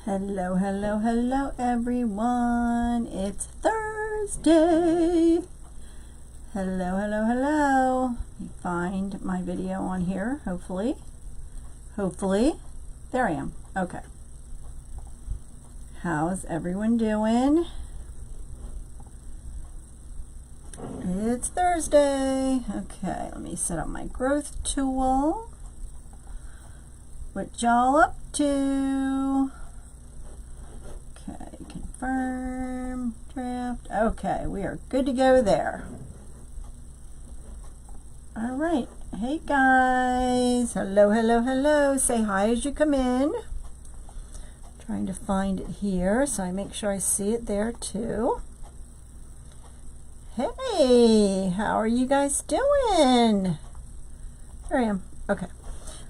Hello, hello, hello everyone. It's Thursday. Hello, hello, hello. Let me find my video on here, hopefully. There I am. Okay. How's everyone doing? It's Thursday. Okay, let me set up my growth tool. What y'all up to? Okay, confirm, draft. Okay, we are good to go there. All right. Hey guys. Hello, hello, hello. Say hi as you come in. Trying to find it here so I make sure I see it there too. Hey, how are you guys doing? There I am. Okay.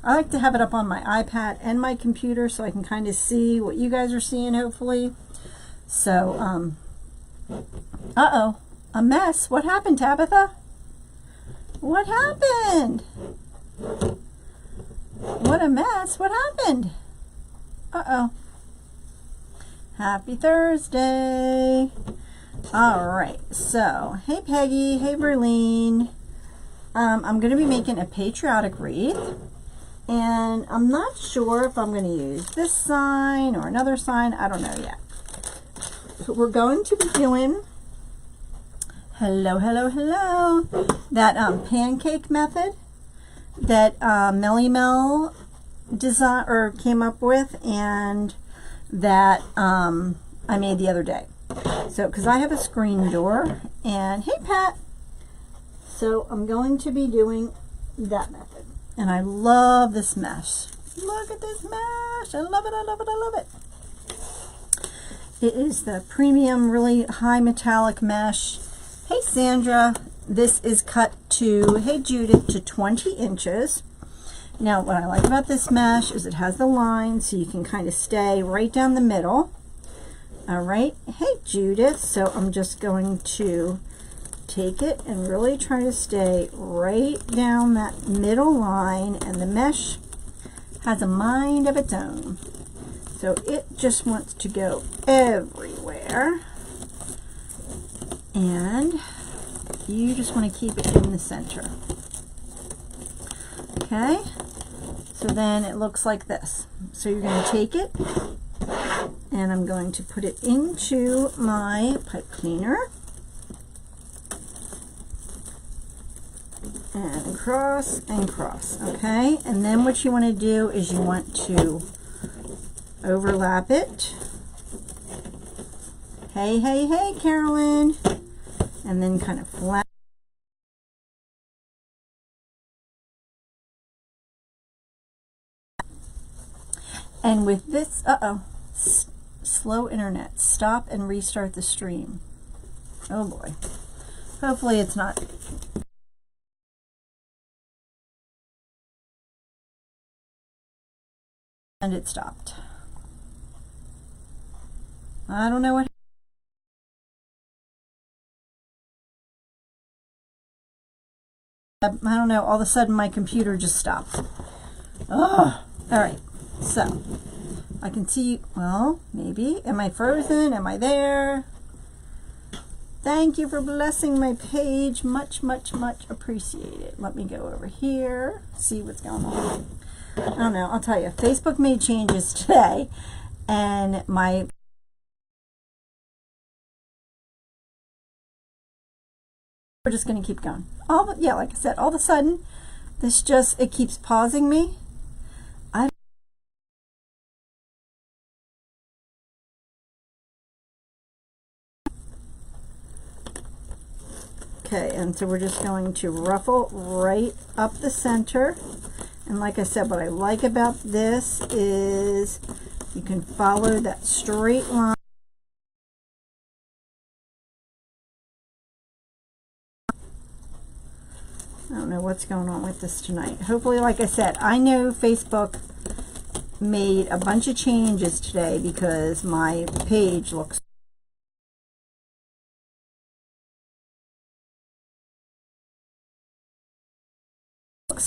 I like to have it up on my iPad and my computer so I can kind of see what you guys are seeing, hopefully. So, uh-oh, a mess. What happened, Tabitha? What happened? What a mess. What happened? Uh-oh. Happy Thursday. All right, so, hey Peggy, hey Verlene. I'm going to be making a Patriotic Wreath. And I'm not sure if I'm going to use this sign or another sign. I don't know yet. But we're going to be doing, hello, hello, hello, that pancake method that Melly Mel came up with, and that I made the other day. So, because I have a screen door, and hey Pat, so I'm going to be doing that method. And I love this mesh. Look at this mesh. I love it, I love it, I love it. It is the premium, really high metallic mesh. Hey Sandra, this is cut to, hey Judith, to 20 inches. Now what I like about this mesh is it has the line so you can kind of stay right down the middle. All right, hey Judith, so I'm just going to take it and really try to stay right down that middle line, and the mesh has a mind of its own, so it just wants to go everywhere, and you just want to keep it in the center. Okay, so then it looks like this. So you're going to take it and I'm going to put it into my pipe cleaner and cross and cross. Okay, and then what you want to do is you want to overlap it. Hey, hey, hey, Carolyn. And then kind of flat. And with this, slow internet. Stop and restart the stream. Oh boy. Hopefully it's not. And it stopped. I don't know what. I don't know. All of a sudden my computer just stopped. Oh, all right. So I can see. Well, maybe. Am I frozen? Am I there? Thank you for blessing my page. Much, much, much appreciated. Let me go over here. See what's going on. I don't know. I'll tell you. Facebook made changes today, and we're just going to keep going. Yeah, like I said, all of a sudden, it keeps pausing me. Okay, and so we're just going to ruffle right up the center. And like I said, what I like about this is you can follow that straight line. I don't know what's going on with this tonight. Hopefully, like I said, I know Facebook made a bunch of changes today because my page looks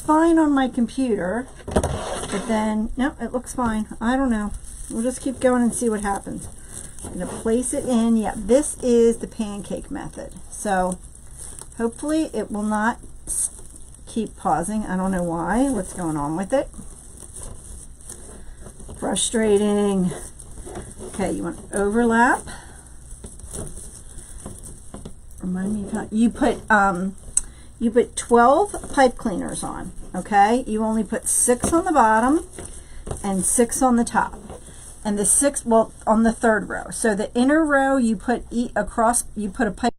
fine on my computer. But then, no, it looks fine. I don't know. We'll just keep going and see what happens. I'm going to place it in. Yeah, this is the pancake method. So hopefully it will not keep pausing. I don't know why. What's going on with it? Frustrating. Okay, you want to overlap. Remind me how you put 12 pipe cleaners on. Okay, you only put 6 on the bottom and 6 on the top, and the 6, well, on the third row. So the inner row you put across, you put a pipe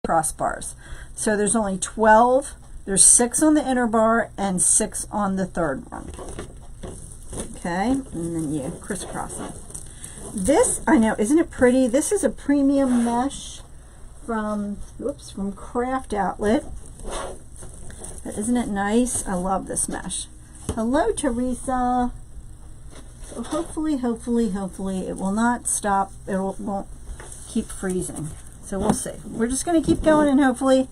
crossbars. So there's only 12. There's 6 on the inner bar and 6 on the third one. Okay, and then you crisscross them. This, I know, isn't it pretty? This is a premium mesh from Craft Outlet. Isn't it nice? I love this mesh. Hello, Teresa. So hopefully it will not stop. It won't keep freezing. So we'll see. We're just going to keep going, and hopefully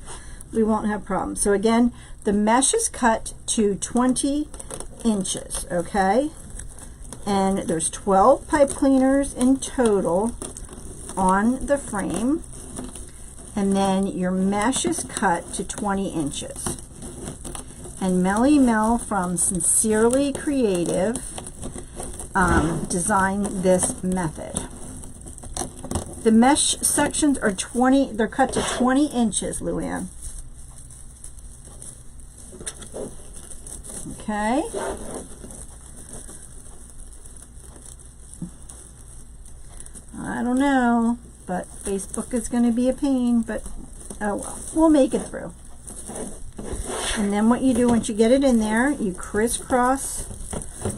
we won't have problems. So again, the mesh is cut to 20 inches, okay? And there's 12 pipe cleaners in total on the frame. And then your mesh is cut to 20 inches. And Melly Mel from Sincerely Creative designed this method. The mesh sections are they're cut to 20 inches, Luann. Okay. I don't know, but Facebook is going to be a pain, but oh well, we'll make it through. And then what you do once you get it in there, you crisscross,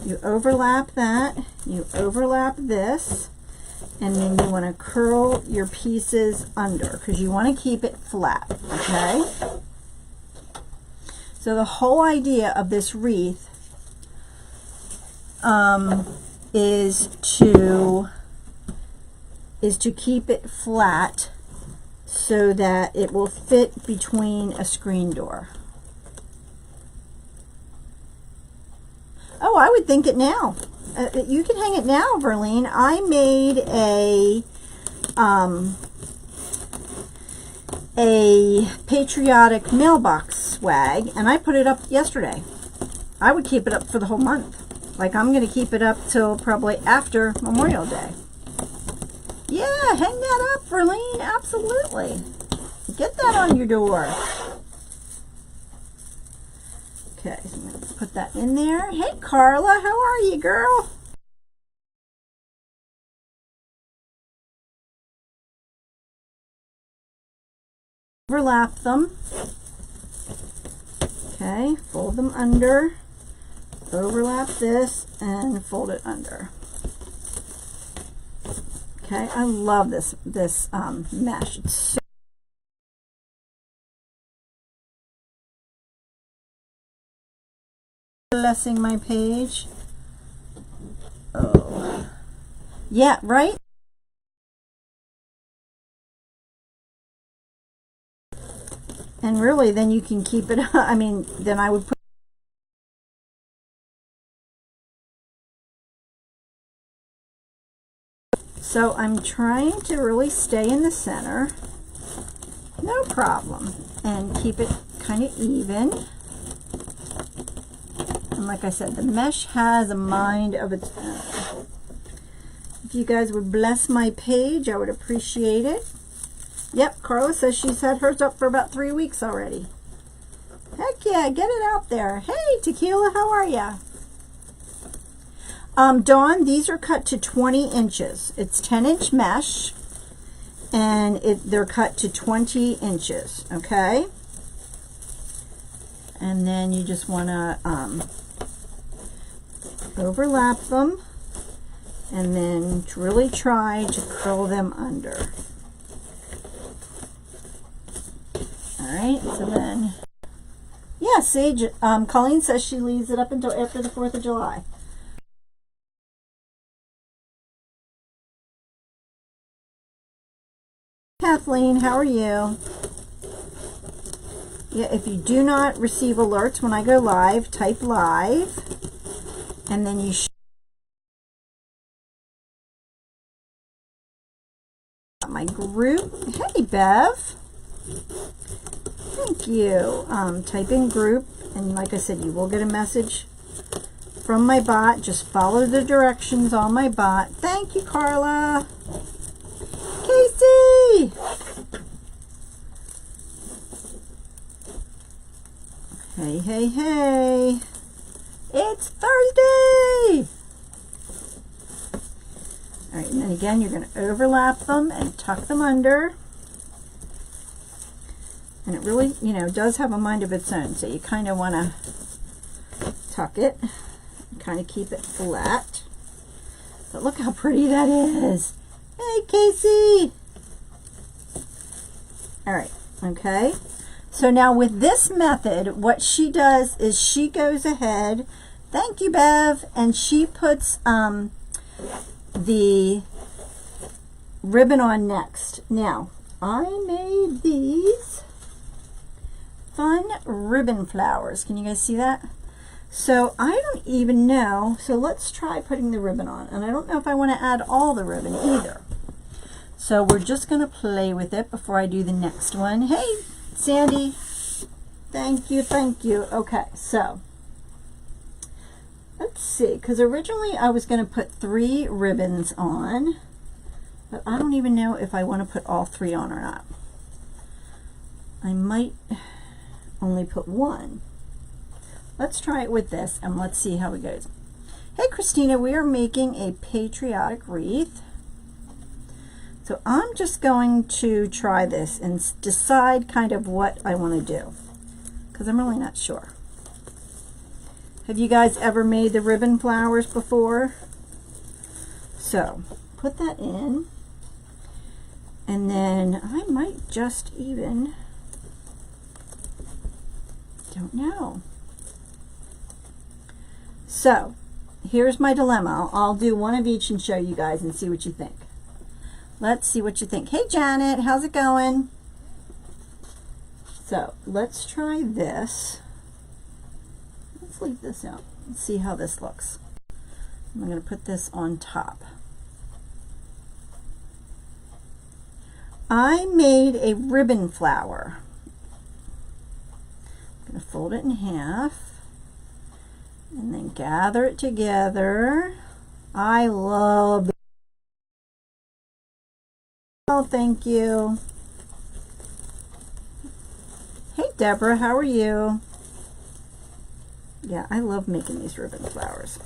you overlap that, you overlap this, and then you want to curl your pieces under because you want to keep it flat, okay? So the whole idea of this wreath is to keep it flat so that it will fit between a screen door. Oh, I would think it now. You can hang it now, Verlene. I made a patriotic mailbox swag, and I put it up yesterday. I would keep it up for the whole month. Like, I'm going to keep it up till probably after Memorial Day. Yeah, hang that up, Verlene. Absolutely. Get that on your door. Okay, so I'm going to put that in there. Hey, Carla, how are you, girl? Overlap them. Okay, fold them under. Overlap this and fold it under. Okay, I love this mesh. It's so blessing my page. Oh, yeah, right. And really, then you can keep it. I mean, then I would put. So I'm trying to really stay in the center, no problem, and keep it kind of even. And like I said, the mesh has a mind of its own. If you guys would bless my page, I would appreciate it. Yep, Carla says she's had hers up for about 3 weeks already. Heck yeah, get it out there. Hey, Tequila, how are ya? Dawn, these are cut to 20 inches. It's 10-inch mesh, and they're cut to 20 inches, okay? And then you just want to overlap them, and then really try to curl them under. All right, so then, yeah, Sage, Colleen says she leaves it up until after the 4th of July. Kathleen, how are you? Yeah, if you do not receive alerts when I go live, type live, and then you my group. Hey, Bev. Thank you. Type in group, and like I said, you will get a message from my bot. Just follow the directions on my bot. Thank you, Carla. Casey! Hey, hey, hey. It's Thursday! All right, and then again, you're going to overlap them and tuck them under. And it really, you know, does have a mind of its own. So you kind of want to tuck it, kind of keep it flat. But look how pretty that is. Hey, Casey. All right, okay. So now with this method, what she does is she goes ahead, thank you, Bev, and she puts the ribbon on next. Now, I made these fun ribbon flowers. Can you guys see that? So I don't even know. So let's try putting the ribbon on. And I don't know if I want to add all the ribbon either. So we're just going to play with it before I do the next one. Hey, Sandy. Thank you, thank you. Okay, so let's see. Because originally I was going to put 3 ribbons on. But I don't even know if I want to put all 3 on or not. I might only put 1. Let's try it with this and let's see how it goes. Hey Christina, we are making a patriotic wreath. So I'm just going to try this and decide kind of what I want to do, because I'm really not sure. Have you guys ever made the ribbon flowers before? So put that in, and then I might just even, don't know. So here's my dilemma. I'll do one of each and show you guys and see what you think. Let's see what you think. Hey Janet, how's it going? So let's try this. Let's leave this out. Let's see how this looks. I'm going to put this on top. I made a ribbon flower. I'm going to fold it in half and then gather it together. I love it. Oh, thank you. Hey Deborah, how are you? Yeah, I love making these ribbon flowers.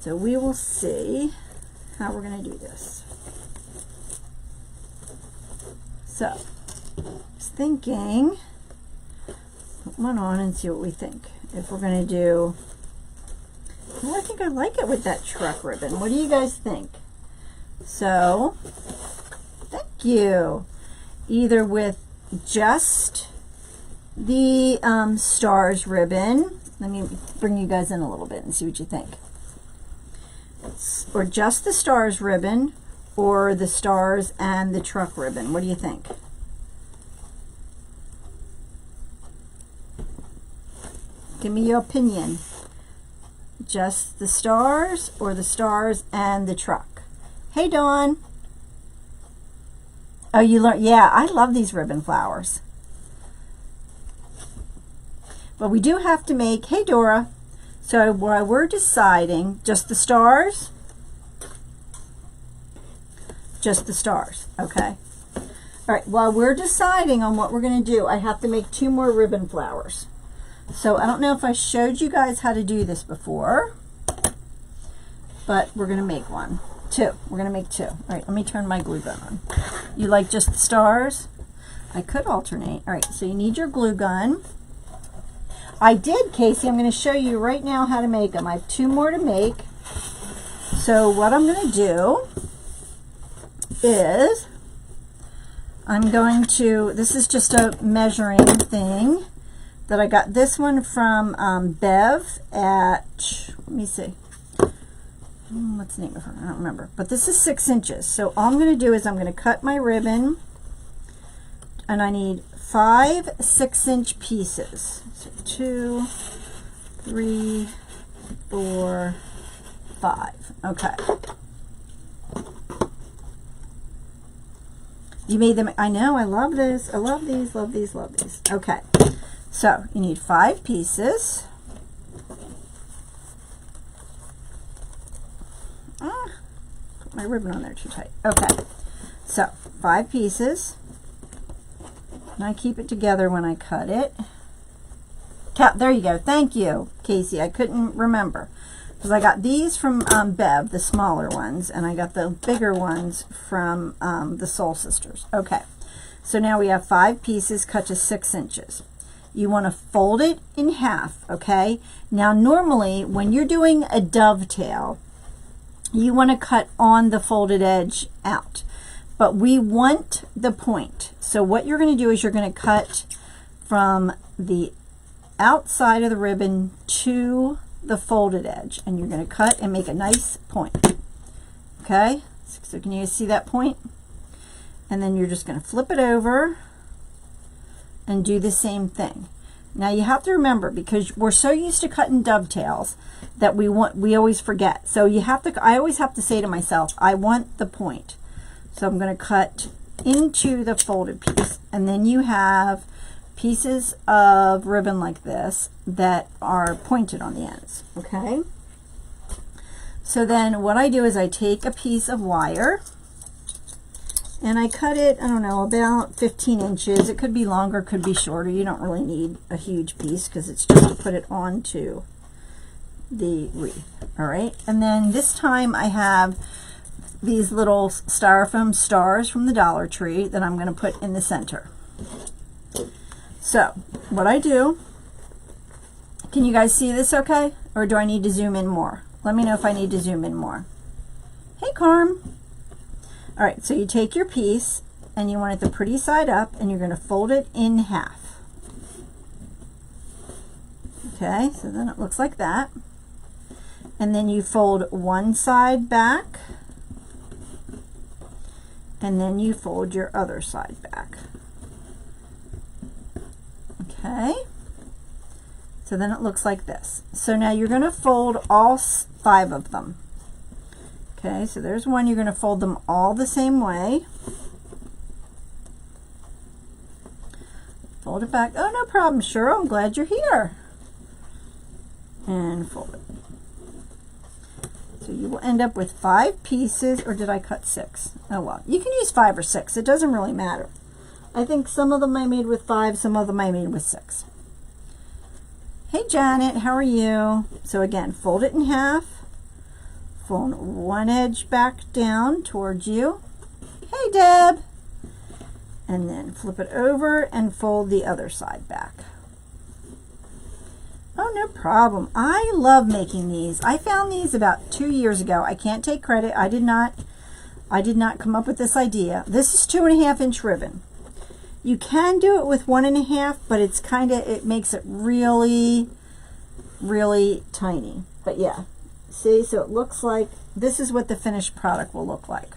So we will see how we're going to do this. So, I was thinking, put one on and see what we think. If we're going to do, well, I think I like it with that truck ribbon. What do you guys think? So, thank you. Either with just the stars ribbon. Let me bring you guys in a little bit and see what you think. Or just the stars ribbon, or the stars and the truck ribbon. What do you think? Give me your opinion. Just the stars or the stars and the truck? Hey Dawn. Oh, you learned. Yeah, I love these ribbon flowers. But we do have to make, hey Dora. So while we're deciding, just the stars? Just the stars, okay. All right, while we're deciding on what we're going to do, I have to make 2 more ribbon flowers. So I don't know if I showed you guys how to do this before, but we're going to make 2. We're going to make 2. All right, let me turn my glue gun on. You like just the stars? I could alternate. All right, so you need your glue gun. I did, Casey. I'm going to show you right now how to make them. I have 2 more to make. So what I'm going to do is I'm going to, this is just a measuring thing that I got this one from Bev at, let me see. What's the name of her? I don't remember. But this is 6 inches. So all I'm going to do is I'm going to cut my ribbon, and I need 5 6-inch pieces. So 2, 3, 4, 5. Okay. You made them, I know, I love this. I love these, love these, love these. Okay. So you need 5 pieces. Put my ribbon on there too tight. Okay. So 5 pieces. And I keep it together when I cut it. There you go. Thank you, Casey. I couldn't remember. Because I got these from Bev, the smaller ones, and I got the bigger ones from the Soul Sisters. Okay, so now we have 5 pieces cut to 6 inches. You want to fold it in half, okay? Now normally when you're doing a dovetail, you want to cut on the folded edge out, but we want the point. So what you're going to do is you're going to cut from the outside of the ribbon to the folded edge, and you're going to cut and make a nice point. Okay, so can you see that point? And then you're just going to flip it over and do the same thing. Now you have to remember, because we're so used to cutting dovetails that we always forget. So you have to, I always have to say to myself, I want the point. So I'm going to cut into the folded piece, and then you have pieces of ribbon like this that are pointed on the ends. Okay, so then what I do is I take a piece of wire and I cut it, I don't know, about 15 inches. It could be longer, could be shorter. You don't really need a huge piece because it's just to put it onto the wreath. All right, and then this time I have these little styrofoam stars from the Dollar Tree that I'm going to put in the center. So what I do, can you guys see this okay? Or do I need to zoom in more? Let me know if I need to zoom in more. Hey, Carm. All right, so you take your piece and you want it the pretty side up, and you're going to fold it in half. Okay, so then it looks like that. And then you fold one side back, and then you fold your other side back. Okay, so then it looks like this. So now you're going to fold all 5 of them. Okay, so there's one. You're going to fold them all the same way. Fold it back. Oh, no problem, Cheryl. I'm glad you're here. And fold it. So you will end up with 5 pieces, or did I cut 6? Oh well, you can use 5 or 6. It doesn't really matter. I think some of them I made with 5, some of them I made with 6. Hey Janet, how are you? So again, fold it in half, fold one edge back down towards you. Hey Deb! And then flip it over and fold the other side back. Oh, no problem. I love making these. I found these about 2 years ago. I can't take credit. I did not come up with this idea. This is 2.5 inch ribbon. You can do it with 1.5, but it's it makes it really, really tiny. But yeah, see, so it looks like, this is what the finished product will look like.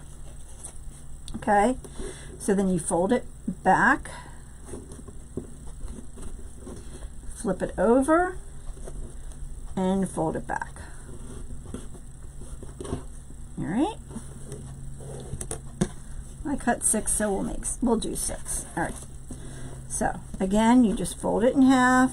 Okay, so then you fold it back, flip it over, and fold it back. All right. I cut 6, so we'll do 6. All right. So again, you just fold it in half.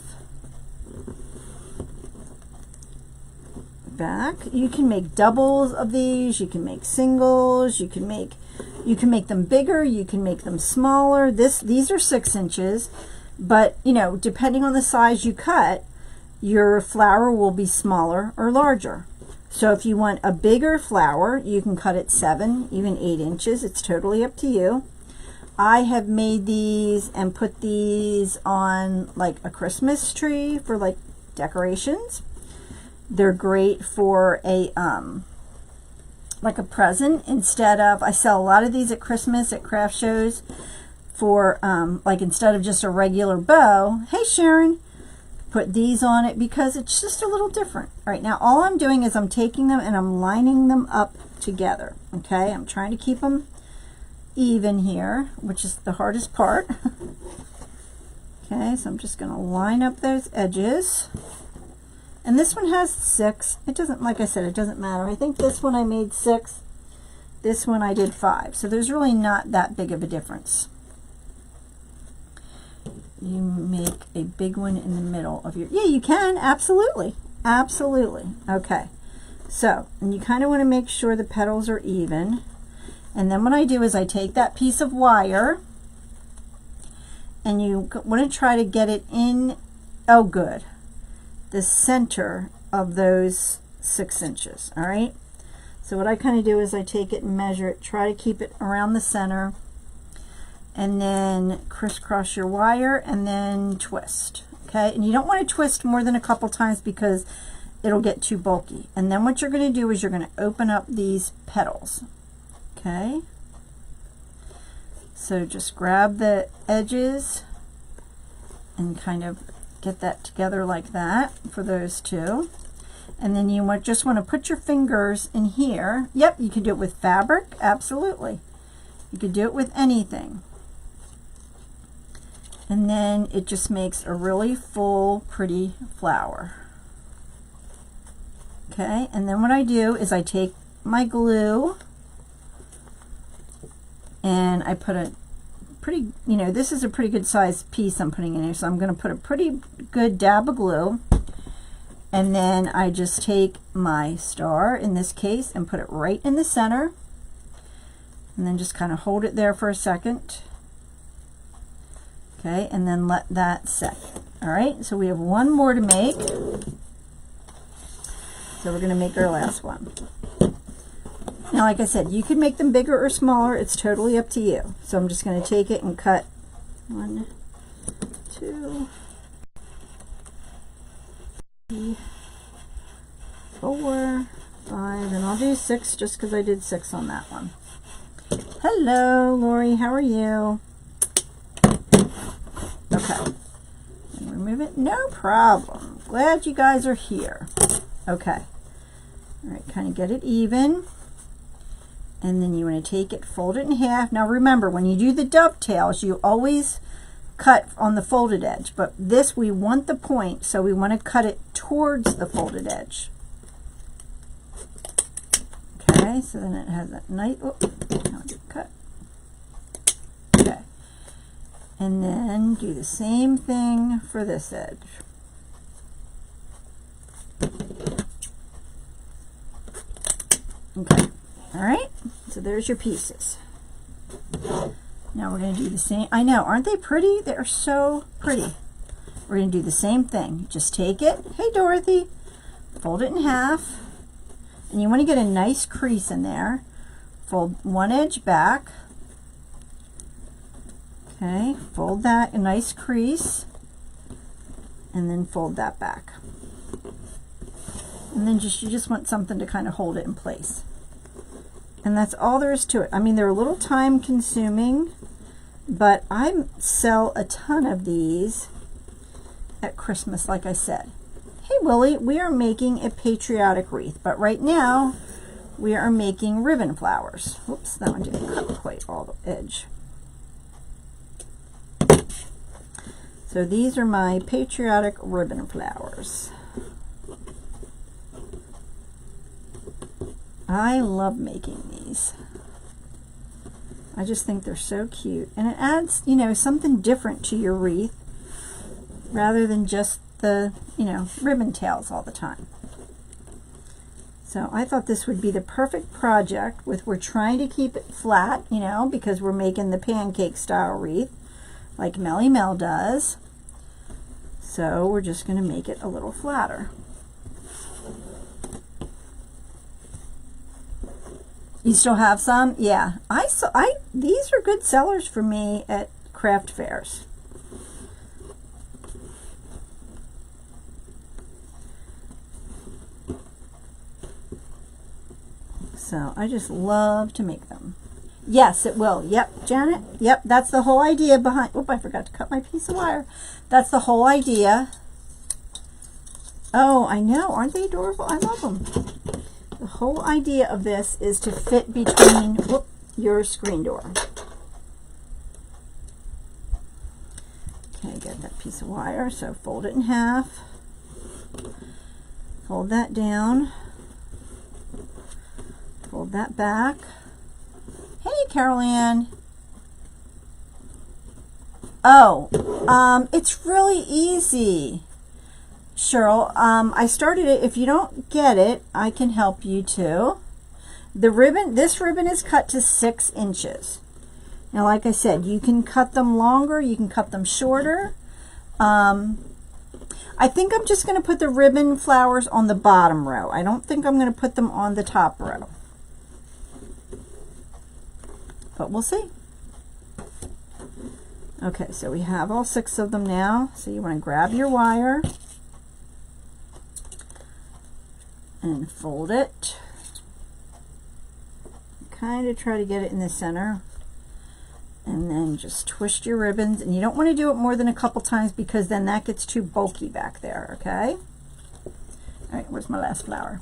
Back. You can make doubles of these. You can make singles. You can make them bigger. You can make them smaller. These are 6 inches, but you know, depending on the size you cut, your flower will be smaller or larger. So if you want a bigger flower, you can cut it 7, even 8 inches. It's totally up to you. I have made these and put these on like a Christmas tree for like decorations. They're great for a like a present. Instead of, I sell a lot of these at Christmas at craft shows for like, instead of just a regular bow. Hey Sharon, put these on it because it's just a little different. All right, now all I'm doing is I'm taking them and I'm lining them up together. Okay, I'm trying to keep them even here, which is the hardest part. Okay, so I'm just going to line up those edges. And this one has 6. It doesn't, like I said, it doesn't matter. I think this one I made 6. This one I did 5. So there's really not that big of a difference. You make a big one in the middle of your, yeah, you can, absolutely. Absolutely. Okay. So, and you kind of want to make sure the petals are even. And then what I do is I take that piece of wire and you want to try to get it in, oh good, the center of those 6 inches. All right. So what I kind of do is I take it and measure it, try to keep it around the center, and then crisscross your wire and then twist. Okay. And you don't want to twist more than a couple times because it'll get too bulky. And then what you're going to do is you're going to open up these petals. Okay. So just grab the edges and kind of get that together like that for those 2. And then you just want to put your fingers in here. Yep, you can do it with fabric, absolutely. You could do it with anything. And then it just makes a really full, pretty flower. Okay, and then what I do is I take my glue and I put a pretty, you know, this is a pretty good sized piece I'm putting in here, so I'm going to put a pretty good dab of glue, and then I just take my star in this case and put it right in the center, and then just kind of hold it there for a second. Okay, and then let that set. All right, so we have one more to make, so we're going to make our last one. Now, like I said, you can make them bigger or smaller. It's totally up to you. So I'm just going to take it and cut 1, 2, 3, 4, 5, and I'll do 6 just because I did 6 on that one. Hello, Lori. How are you? Okay. And remove it. No problem. Glad you guys are here. Okay. All right, kind of get it even. And then you want to take it, fold it in half. Now remember, when you do the dovetails, you always cut on the folded edge. But this, we want the point, so we want to cut it towards the folded edge. Okay, so then it has that nice, oh, now I cut. Okay. And then do the same thing for this edge. Okay. All right, so there's your pieces. Now we're going to do the same. I know, aren't they pretty? They're so pretty. We're going to do the same thing. Just take it. Hey, Dorothy. Fold it in half. And you want to get a nice crease in there. Fold one edge back. Okay, fold that, a nice crease. And then fold that back. And then you just want something to kind of hold it in place. And that's all there is to it. I mean, they're a little time consuming, but I sell a ton of these at Christmas, like I said. Hey, Willie, we are making a patriotic wreath, but right now we are making ribbon flowers. Whoops, that one didn't cut quite all the edge. So these are my patriotic ribbon flowers. I love making these. I just think they're so cute. And it adds, you know, something different to your wreath rather than just the, you know, ribbon tails all the time. So I thought this would be the perfect project we're trying to keep it flat, you know, because we're making the pancake style wreath like Melly Mel does. So we're just going to make it a little flatter. You still have some? Yeah. These are good sellers for me at craft fairs. So I just love to make them. Yes, it will. Yep, Janet. Yep, that's the whole idea behind. Oop, I forgot to cut my piece of wire. That's the whole idea. Oh, I know. Aren't they adorable? I love them. The whole idea of this is to fit between your screen door. Okay, get that piece wire. So fold it in half, fold that down, fold that back. Hey, Carol Ann. Oh, it's really easy, Cheryl. I started it. If you don't get it, I can help you too. The ribbon, this ribbon is cut to 6 inches. Now, like I said, you can cut them longer, you can cut them shorter. I think I'm just going to put the ribbon flowers on the bottom row. I don't think I'm going to put them on the top row. But we'll see. Okay, so we have all 6 of them now. So you want to grab your wire and fold it. Kind of try to get it in the center. And then just twist your ribbons. And you don't want to do it more than a couple times because then that gets too bulky back there, okay? All right, where's my last flower?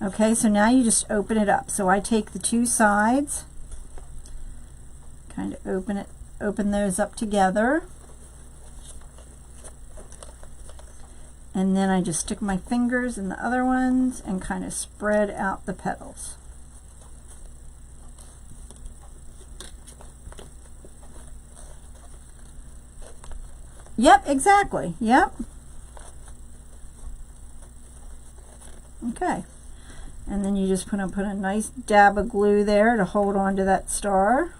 Okay, so now you just open it up. So I take the 2 sides, kind of open those up together, and then I just stick my fingers in the other ones and kind of spread out the petals. Yep, exactly. Yep. Okay. And then you just put a nice dab of glue there to hold on to that star.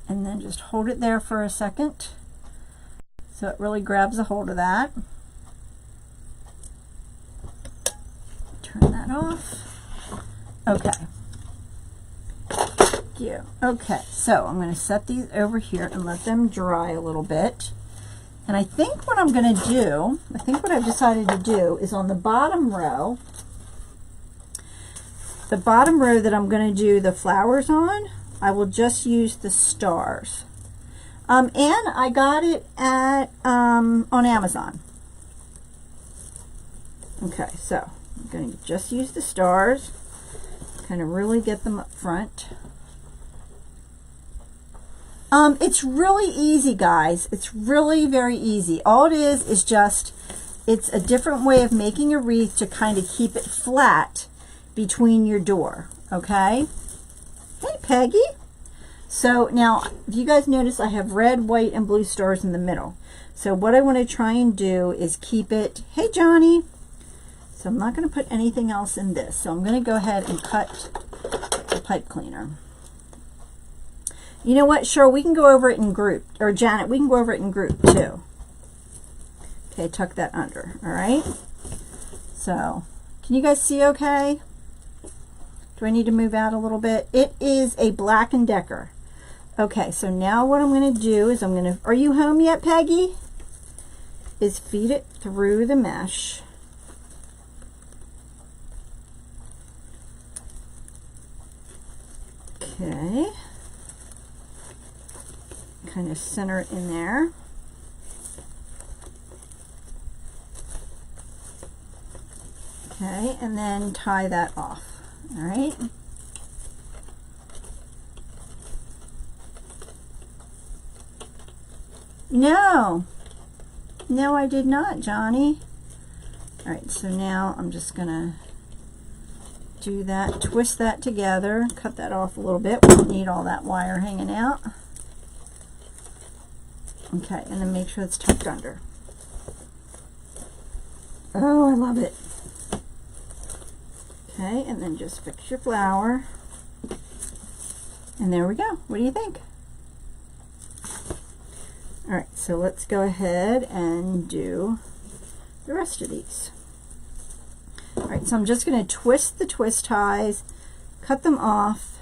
And then just hold it there for a second so it really grabs a hold of that. Turn that off. Okay. Thank you. Okay, so I'm going to set these over here and let them dry a little bit. And I think what I'm going to do, I think what I've decided to do is on the bottom row that I'm going to do the flowers on, I will just use the stars. And I got it at on Amazon. Okay, so I'm going to just use the stars, kind of really get them up front. It's really easy, guys. It's really very easy. All it is just, it's a different way of making a wreath to kind of keep it flat between your door, okay? Hey, Peggy. So now, if you guys notice, I have red, white, and blue stars in the middle. So what I want to try and do is keep it, hey, Johnny. So I'm not going to put anything else in this. So I'm going to go ahead and cut the pipe cleaner. You know what, Cheryl, we can go over it in group, or Janet, we can go over it in group too. Okay, tuck that under, all right? So, can you guys see okay? Do I need to move out a little bit? It is a Black & Decker. Okay, so now what I'm going to do is I'm going to, are you home yet, Peggy? Is feed it through the mesh. Okay. Kind of center it in there. Okay, and then tie that off. All right. No, I did not, Johnny. All right, so now I'm just gonna do that, twist that together, cut that off a little bit. We don't need all that wire hanging out. Okay, and then make sure it's tucked under. Oh, I love it. Okay, and then just fix your flower. And there we go. What do you think? All right, so let's go ahead and do the rest of these. All right, so I'm just going to twist the twist ties, cut them off,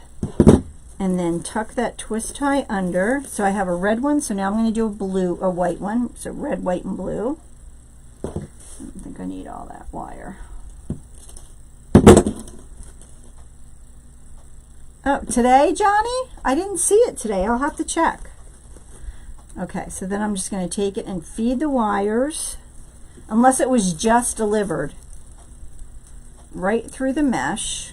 and then tuck that twist tie under. So I have a red one, so now I'm going to do a white one. So red, white, and blue. I don't think I need all that wire. Oh, today, Johnny? I didn't see it today. I'll have to check. Okay, so then I'm just going to take it and feed the wires, unless it was just delivered, right through the mesh.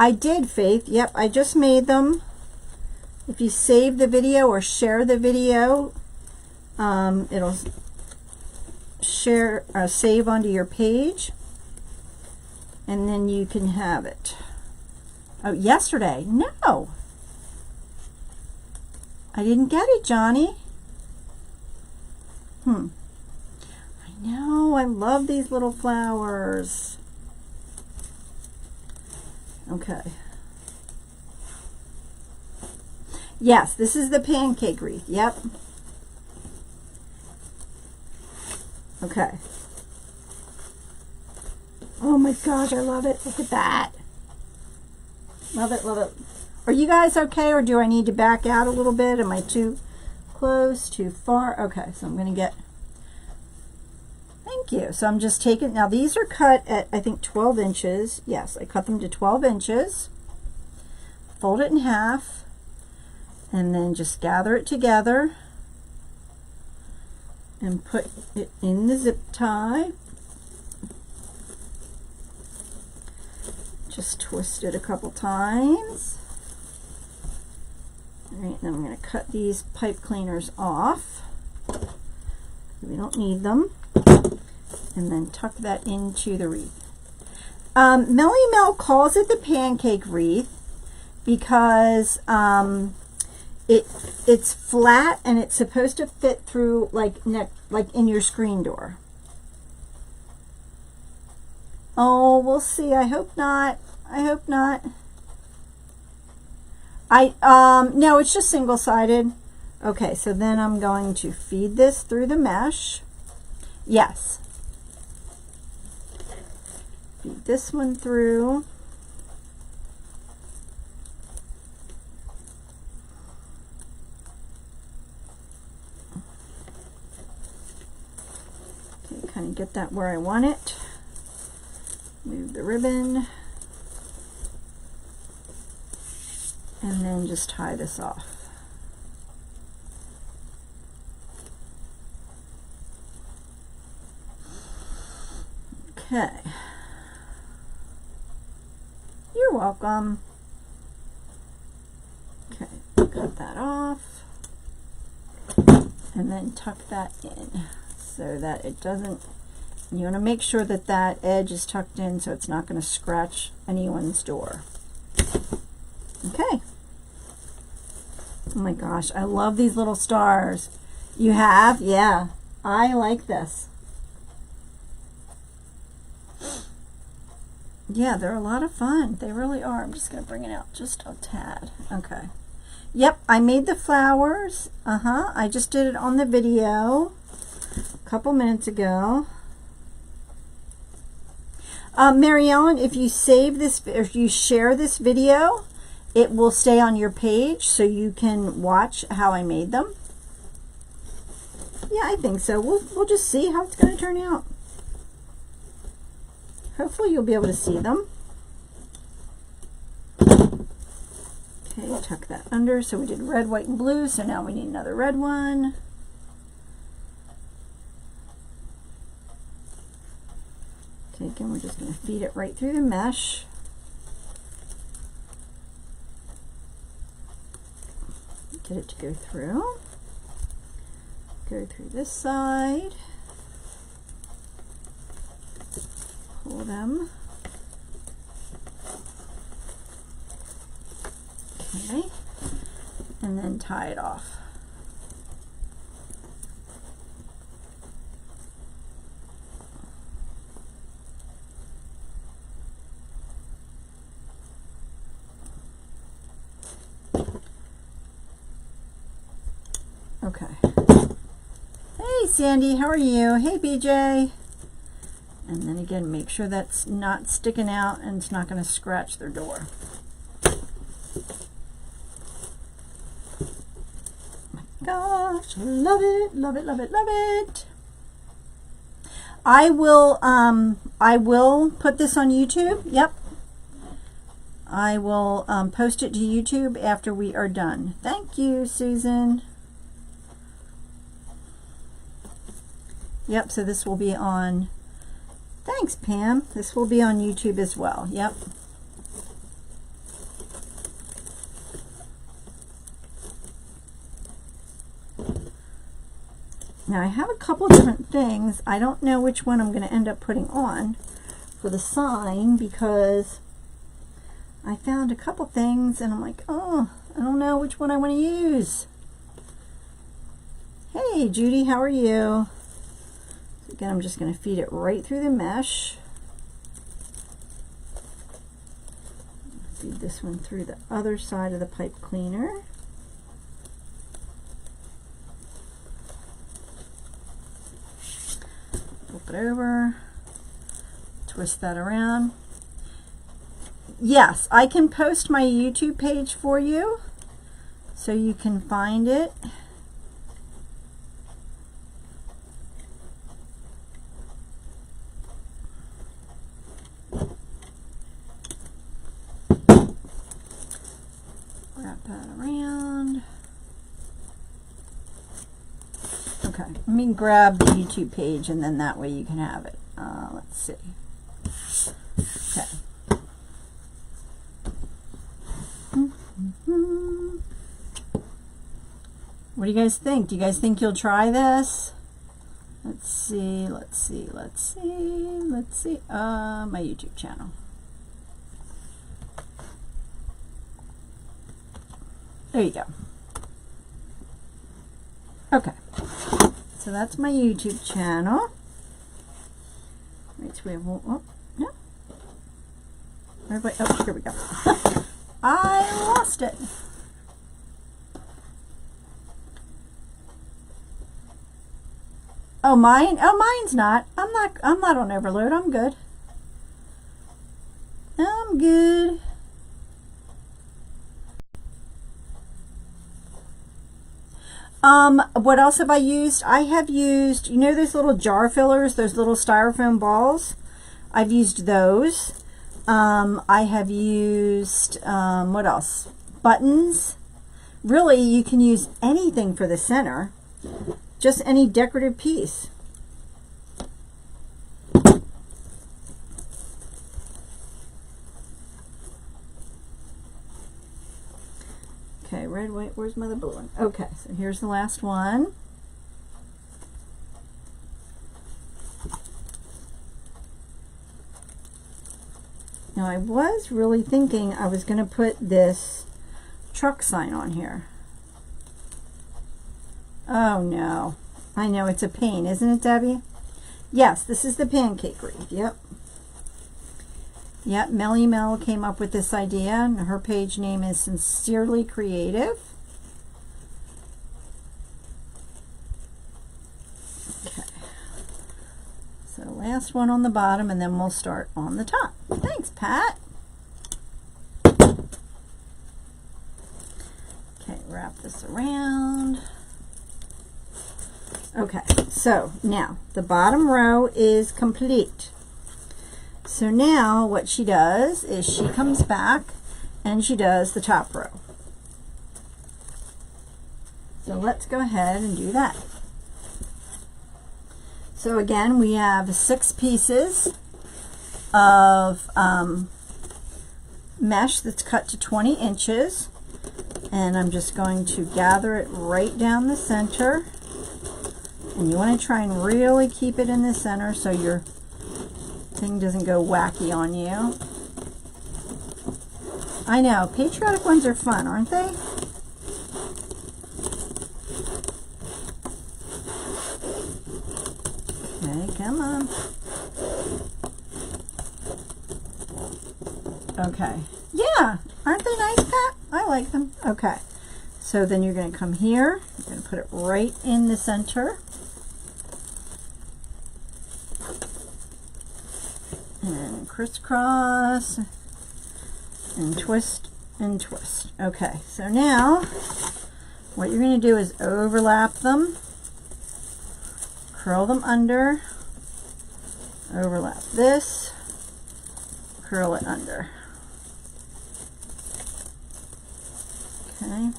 I did, Faith. Yep, I just made them. If you save the video or share the video, it'll save onto your page, and then you can have it. Oh, yesterday? No, I didn't get it, Johnny. I know, I love these little flowers. Okay. Yes, this is the pancake wreath. Yep. Okay. Oh my gosh, I love it. Look at that. Love it, love it. Are you guys okay, or do I need to back out a little bit? Am I too close, too far? Okay, so I'm going to get... Thank you. So I'm just taking... Now these are cut at, I think, 12 inches. Yes, I cut them to 12 inches. Fold it in half. And then just gather it together and put it in the zip tie. Just twist it a couple times. All right, then I'm going to cut these pipe cleaners off. We don't need them. And then tuck that into the wreath. Melly Mel calls it the pancake wreath because it's flat and it's supposed to fit through like in your screen door. Oh, we'll see. I hope not. I hope not. No, it's just single-sided. Okay, so then I'm going to feed this through the mesh. Yes. Feed this one through. Okay, kind of get that where I want it. Move the ribbon. And then just tie this off. Okay. You're welcome. Okay, cut that off. And then tuck that in so that it doesn't, you want to make sure that that edge is tucked in so it's not going to scratch anyone's door. Okay. Oh my gosh, I love these little stars. You have? Yeah, I like this. Yeah, they're a lot of fun. They really are. I'm just going to bring it out just a tad. Okay. Yep, I made the flowers. I just did it on the video a couple minutes ago. Mary Ellen, if you save this, if you share this video, it will stay on your page so you can watch how I made them. Yeah, I think so. We'll just see how it's going to turn out. Hopefully you'll be able to see them. Okay, tuck that under. So we did red, white, and blue. So now we need another red one. Okay, again, we're just going to feed it right through the mesh. Get it to go through. Go through this side. Pull them. Okay. And then tie it off. Okay. Hey Sandy, how are you? Hey BJ. And then again, make sure that's not sticking out and it's not going to scratch their door. My gosh, love it, love it, love it, love it. I will put this on YouTube. Yep. I will post it to YouTube after we are done. Thank you, Susan. Yep, so this will be on, thanks Pam, this will be on YouTube as well. Yep. Now I have a couple different things. I don't know which one I'm going to end up putting on for the sign because I found a couple things and I'm like, oh, I don't know which one I want to use. Hey Judy, how are you? Again, I'm just going to feed it right through the mesh. Feed this one through the other side of the pipe cleaner. Flip it over. Twist that around. Yes, I can post my YouTube page for you so you can find it. Wrap that around. Okay, let me grab the YouTube page and then that way you can have it. Let's see. Okay. What do you guys think? Do you guys think you'll try this? Let's see, let's see, let's see, let's see. My YouTube channel. There you go. Okay. So that's my YouTube channel. Right, so we have one. Oh, no. Everybody, oh, here we go. I lost it. Oh, mine? Oh, mine's not. I'm not on overload. I'm good. I'm good. What else have I used? I have used, you know those little jar fillers, those little styrofoam balls? I've used those. I have used, what else? Buttons. Really, you can use anything for the center. Just any decorative piece. Okay, red, white, where's my other blue one? Okay, so here's the last one. Now I was really thinking I was going to put this truck sign on here. Oh no. I know it's a pain, isn't it, Debbie? Yes, this is the pancake wreath. Yep. Yep, Melly Mel came up with this idea, and her page name is Sincerely Creative. Okay. So last one on the bottom, and then we'll start on the top. Thanks, Pat. Okay, wrap this around. Okay, so now the bottom row is complete. So now what she does is she comes back and she does the top row. So let's go ahead and do that. So again, we have 6 pieces of mesh that's cut to 20 inches. And I'm just going to gather it right down the center. And you want to try and really keep it in the center so your thing doesn't go wacky on you. I know, patriotic ones are fun, aren't they? Okay, come on. Okay. Yeah, aren't they nice, Pat? I like them. Okay. So then you're going to come here. You're going to put it right in the center. And crisscross and twist and twist. Okay, so now what you're going to do is overlap them, curl them under, overlap this, curl it under. Okay,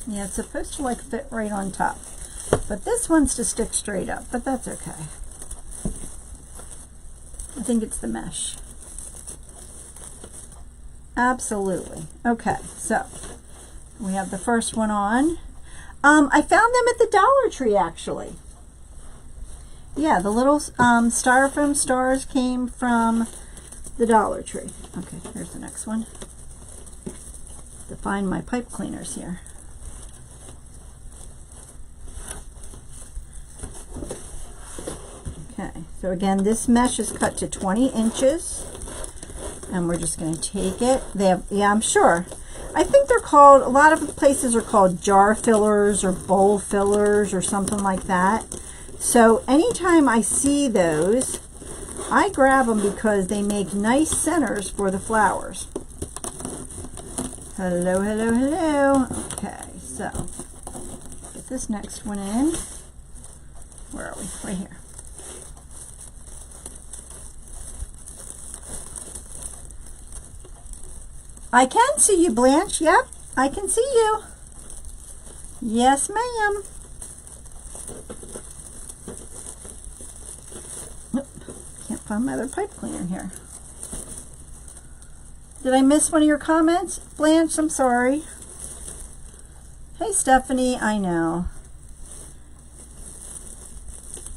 yeah, it's supposed to like fit right on top, but this one's to stick straight up, but that's okay. I think it's the mesh. Absolutely. Okay, so we have the first one on. I found them at the Dollar Tree, actually. Yeah, the little styrofoam stars came from the Dollar Tree. Okay, here's the next one. To find my pipe cleaners here. Okay, so again, this mesh is cut to 20 inches. And we're just going to take it. They have, yeah, I'm sure. I think they're called, a lot of places are called jar fillers or bowl fillers or something like that. So anytime I see those, I grab them because they make nice centers for the flowers. Hello, hello, hello. Okay, so get this next one in. Where are we? Right here. I can see you, Blanche. Yep, I can see you. Yes, ma'am. Nope, can't find my other pipe cleaner here. Did I miss one of your comments, Blanche? I'm sorry. Hey, Stephanie, I know.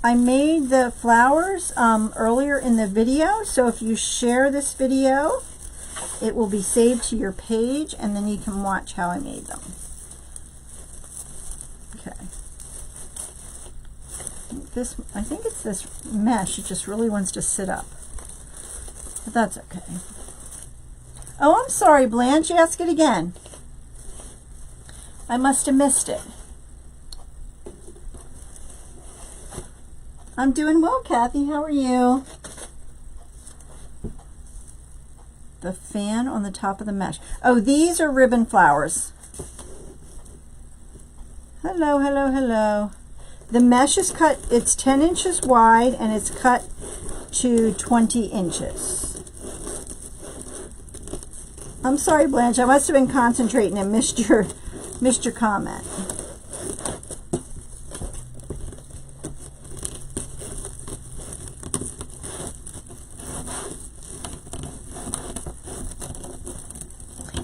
I made the flowers earlier in the video, so if you share this video, it will be saved to your page, and then you can watch how I made them. Okay. I think it's this mesh. It just really wants to sit up. But that's okay. Oh, I'm sorry, Blanche. Ask it again. I must have missed it. I'm doing well, Kathy. How are you? The fan on the top of the mesh. Oh, these are ribbon flowers. Hello, hello, hello. The mesh is cut, it's 10 inches wide and it's cut to 20 inches. I'm sorry, Blanche, I must have been concentrating and missed your comment.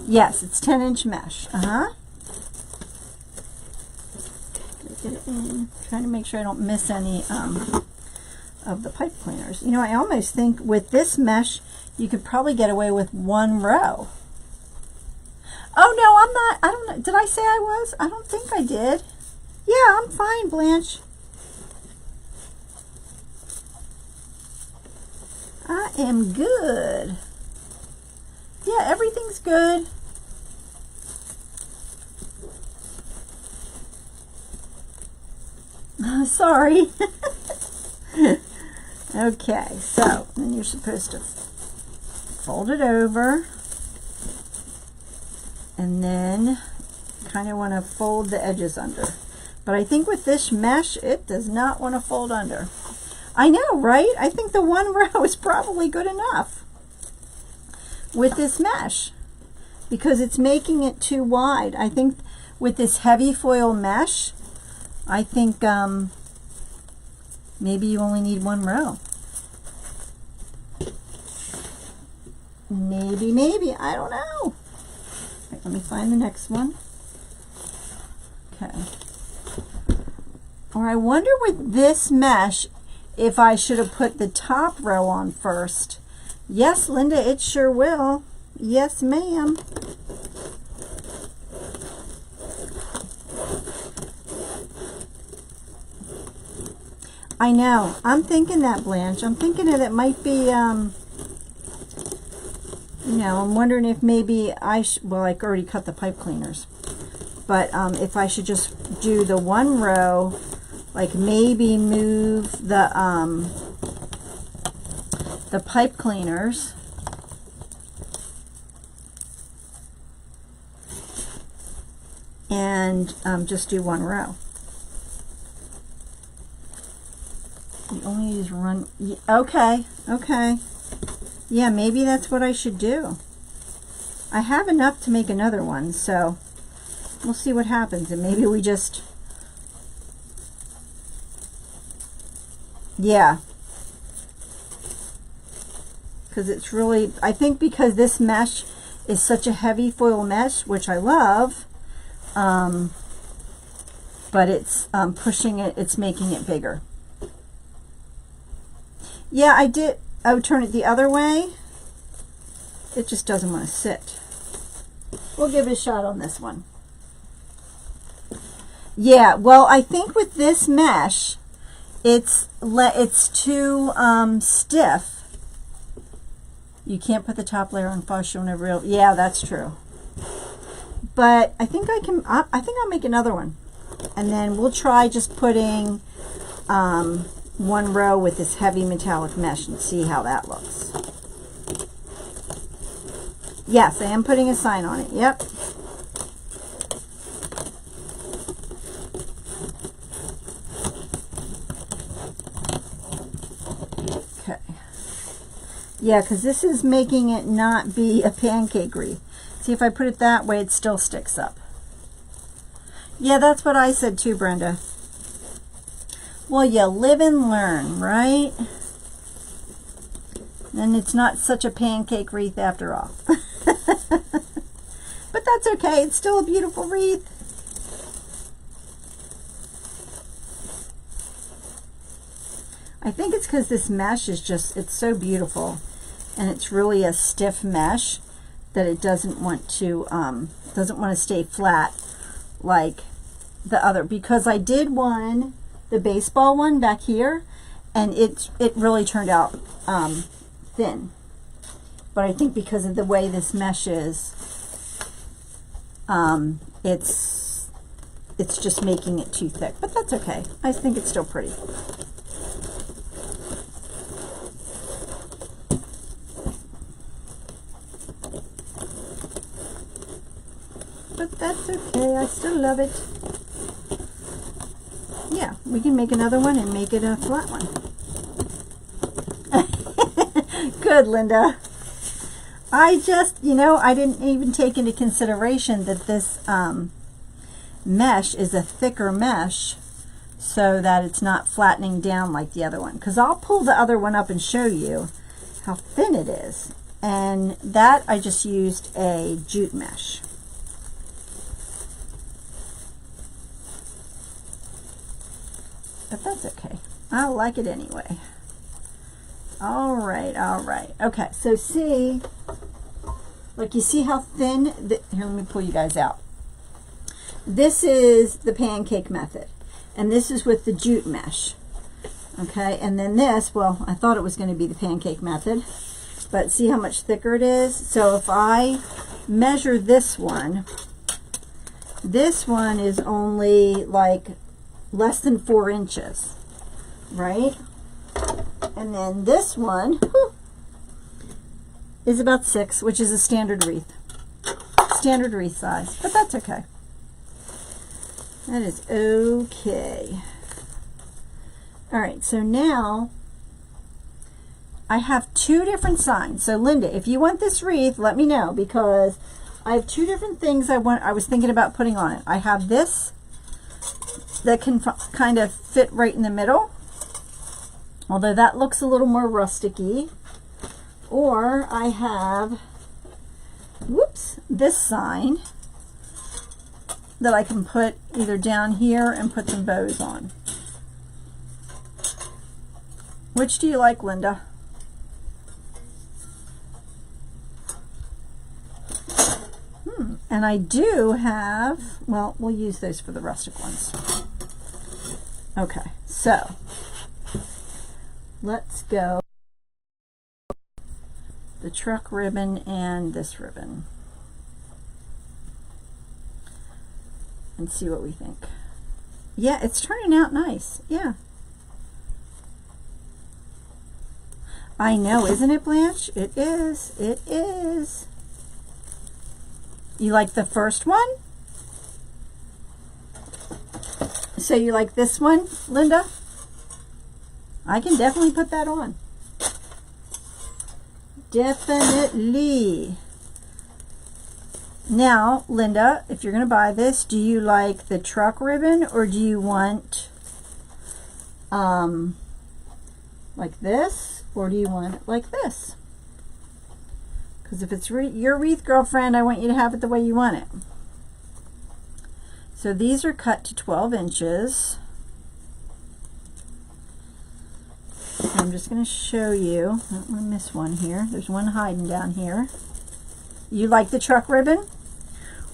Yes, it's 10-inch mesh. Get it in. Trying to make sure I don't miss any of the pipe cleaners. You know, I almost think with this mesh, you could probably get away with one row. Oh no, I'm not. I don't know. Did I say I was? I don't think I did. Yeah, I'm fine, Blanche. I am good. Yeah, everything's good. Oh, sorry. Okay, so then you're supposed to fold it over and then kind of want to fold the edges under. But I think with this mesh, it does not want to fold under. I know, right? I think the one row is probably good enough with this mesh because it's making it too wide. I think with this heavy foil mesh, I think maybe you only need one row. Maybe, I don't know. Right, let me find the next one. Okay. Or I wonder with this mesh if I should have put the top row on first. Yes, Linda, it sure will. Yes, ma'am. I know. I'm thinking that, Blanche. I'm thinking that it might be, you know, I'm wondering if maybe well, I already cut the pipe cleaners. But if I should just do the one row, like maybe move the pipe cleaners and just do one row. You only use run. Okay, okay. Yeah, maybe that's what I should do. I have enough to make another one, so we'll see what happens. And maybe we just, yeah. Because it's really, I think because this mesh is such a heavy foil mesh, which I love, but it's pushing it, it's making it bigger. Yeah, I did. I would turn it the other way. It just doesn't want to sit. We'll give it a shot on this one. Yeah, well, I think with this mesh, it's too stiff. You can't put the top layer on faux shown over real. Yeah, that's true. But I think I can. I think I'll make another one, and then we'll try just putting one row with this heavy metallic mesh and see how that looks. Yes, I am putting a sign on it. Yep. Okay. Yeah, because this is making it not be a pancake wreath. See, if I put it that way, it still sticks up. Yeah, that's what I said too, Brenda. Well, you live and learn, right? And it's not such a pancake wreath after all. But that's okay. It's still a beautiful wreath. I think it's because this mesh is just, it's so beautiful. And it's really a stiff mesh that it doesn't want to stay flat like the other. Because I did one, the baseball one back here, and it really turned out thin. But I think because of the way this mesh is, it's just making it too thick. But that's okay. I think it's still pretty. But that's okay. I still love it. Yeah, we can make another one and make it a flat one. Good, Linda. I just, I didn't even take into consideration that this mesh is a thicker mesh so that it's not flattening down like the other one. Because I'll pull the other one up and show you how thin it is. And that I just used a jute mesh. But that's okay. I like it anyway. All right, all right. Okay, so see, like you see how thin, here, let me pull you guys out. This is the pancake method, and this is with the jute mesh. Okay, and then this, well, I thought it was going to be the pancake method, but see how much thicker it is? So if I measure this one is only like less than 4 inches, right? And then this one is about 6, which is a standard wreath size, but that's okay. That is okay. All right, so now I have 2 different signs. So Linda, if you want this wreath, let me know, because I have 2 different things I was thinking about putting on it. I have this that can kind of fit right in the middle, although that looks a little more rustic-y. Or I have, whoops, this sign that I can put either down here and put some bows on. Which do you like, Linda? And I do have, well, we'll use those for the rustic ones. Okay, so let's go the truck ribbon and this ribbon and see what we think. Yeah, it's turning out nice. Yeah. I know, isn't it, Blanche? It is. It is. You like the first one? So you like this one, Linda? I can definitely put that on. Definitely. Now, Linda, if you're going to buy this, do you like the truck ribbon, or do you want like this, or do you want it like this? Because if it's your wreath, girlfriend, I want you to have it the way you want it. So these are cut to 12 inches. I'm just going to show you. I don't want to miss one here. There's one hiding down here. You like the truck ribbon?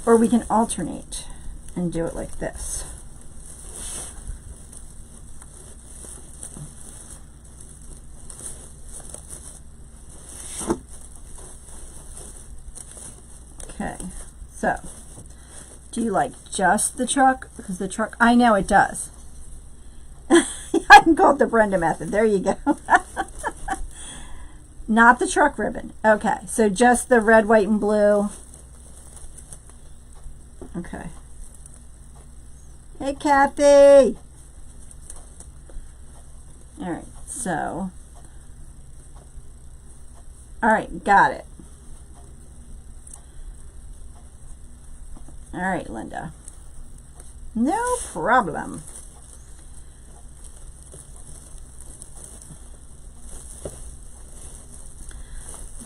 Or we can alternate and do it like this. Okay, so do you like just the truck? Because the truck, I know it does. I can call it the Brenda method. There you go. Not the truck ribbon. Okay, so just the red, white, and blue. Okay. Hey, Kathy. All right, so. All right, got it. All right, Linda. No problem.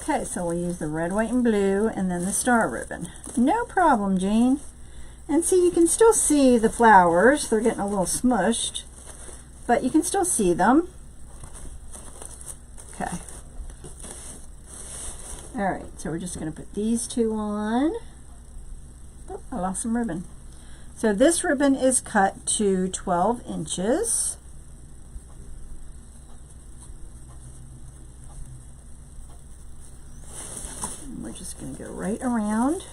Okay, so we'll use the red, white, and blue, and then the star ribbon. No problem, Jane. And see, you can still see the flowers. They're getting a little smushed, but you can still see them. Okay. All right, so we're just going to put these two on. Oh, I lost some ribbon. So this ribbon is cut to 12 inches. And we're just going to go right around.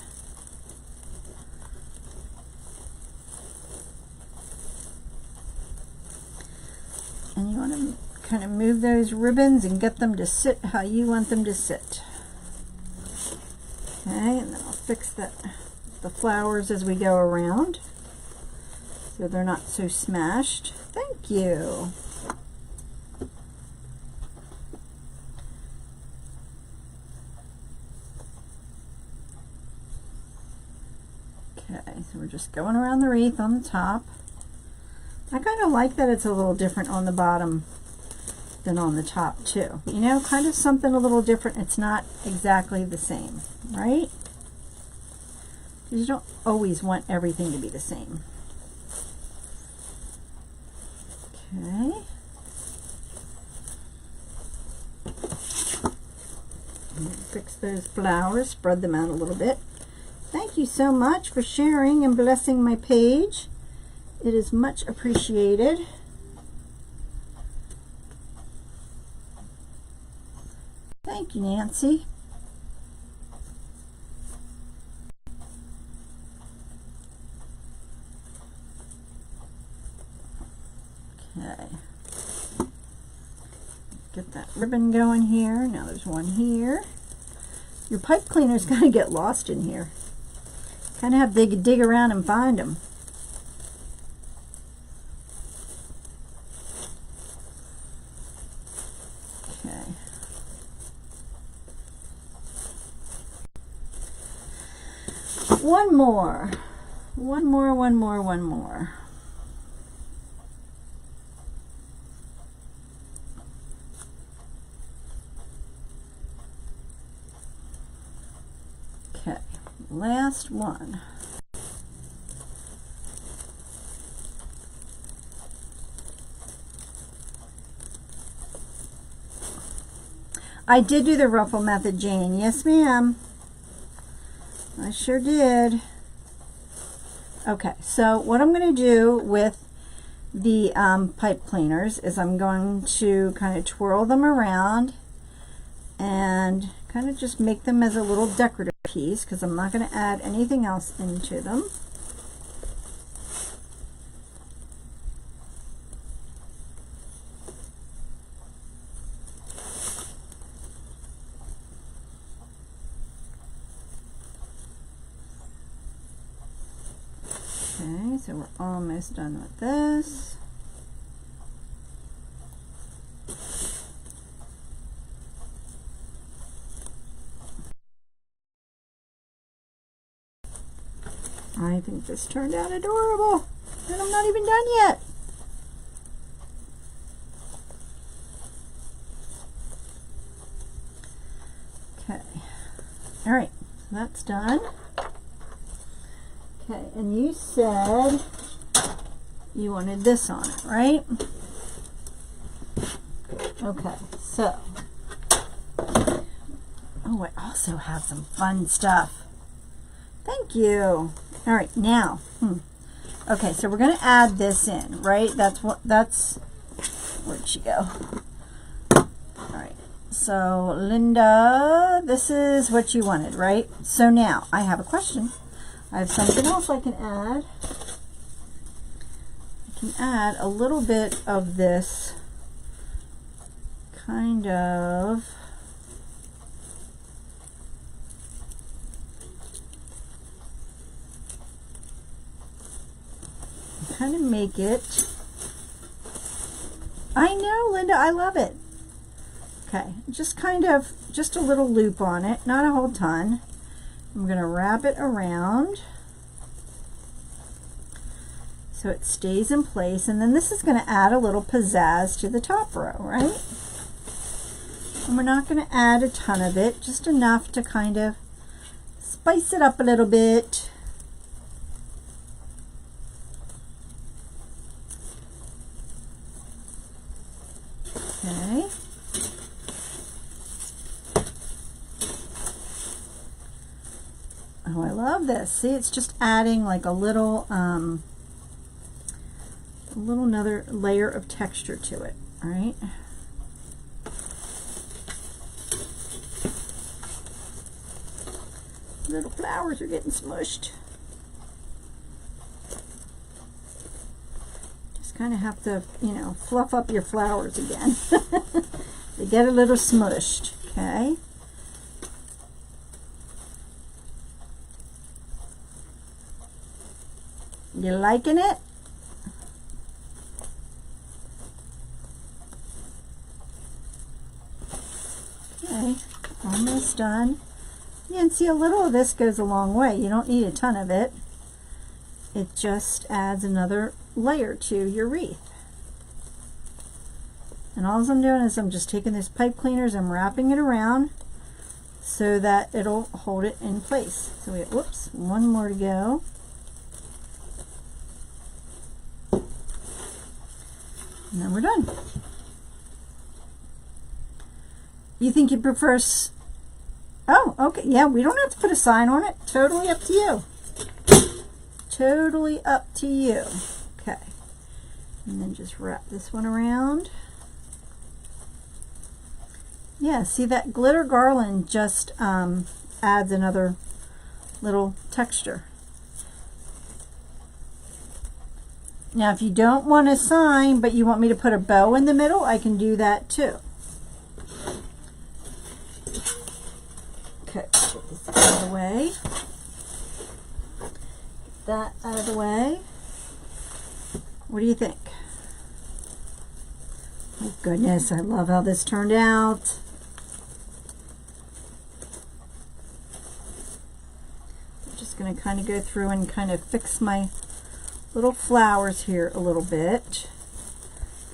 And you want to kind of move those ribbons and get them to sit how you want them to sit. Okay, and then I'll fix the flowers as we go around so they're not so smashed. Thank you. Okay, so we're just going around the wreath on the top. I kind of like that it's a little different on the bottom than on the top too. You know, kind of something a little different. It's not exactly the same, right? You don't always want everything to be the same. Okay. Fix those flowers, spread them out a little bit. Thank you so much for sharing and blessing my page. It is much appreciated. Thank you, Nancy. Okay. Get that ribbon going here. Now there's one here. Your pipe cleaner's going to get lost in here. Kind of have to dig around and find them. Okay. One more. One more. Okay, last one. I did do the ruffle method, Jane. Yes, ma'am. I sure did. Okay, so what I'm going to do with the pipe cleaners is I'm going to kind of twirl them around and kind of just make them as a little decorative piece because I'm not going to add anything else into them. Okay, so we're almost done with this. I think this turned out adorable, and I'm not even done yet. Okay, all right, so that's done. Okay, and you said you wanted this on it, right? Okay, so, oh, I also have some fun stuff. Thank you. All right, now, okay, so we're going to add this in, right? Where'd she go? All right, so Linda, this is what you wanted, right? So now I have a question. I have something else I can add. I can add a little bit of this kind of make it. I know, Linda, I love it. Okay, just a little loop on it, not a whole ton. I'm going to wrap it around so it stays in place, and then this is going to add a little pizzazz to the top row, right? And we're not going to add a ton of it, just enough to kind of spice it up a little bit. Okay. Oh, I love this. See, it's just adding like a little another layer of texture to it, all right? Little flowers are getting smushed. Just kind of have to, you know, fluff up your flowers again. They get a little smushed, okay? You liking it? Okay, almost done. You can see a little of this goes a long way. You don't need a ton of it. It just adds another layer to your wreath. And all I'm doing is I'm just taking this pipe cleaners, I'm wrapping it around so that it'll hold it in place. So we have, whoops, one more to go. And then we're done. You think you prefer oh, okay, yeah, we don't have to put a sign on it. Totally up to you. Totally up to you. Okay. And then just wrap this one around. Yeah, see, that glitter garland just adds another little texture. Now, if you don't want a sign, but you want me to put a bow in the middle, I can do that too. Okay, put this out of the way. Get that out of the way. What do you think? Oh goodness, I love how this turned out. I'm just going to kind of go through and kind of fix my little flowers here a little bit,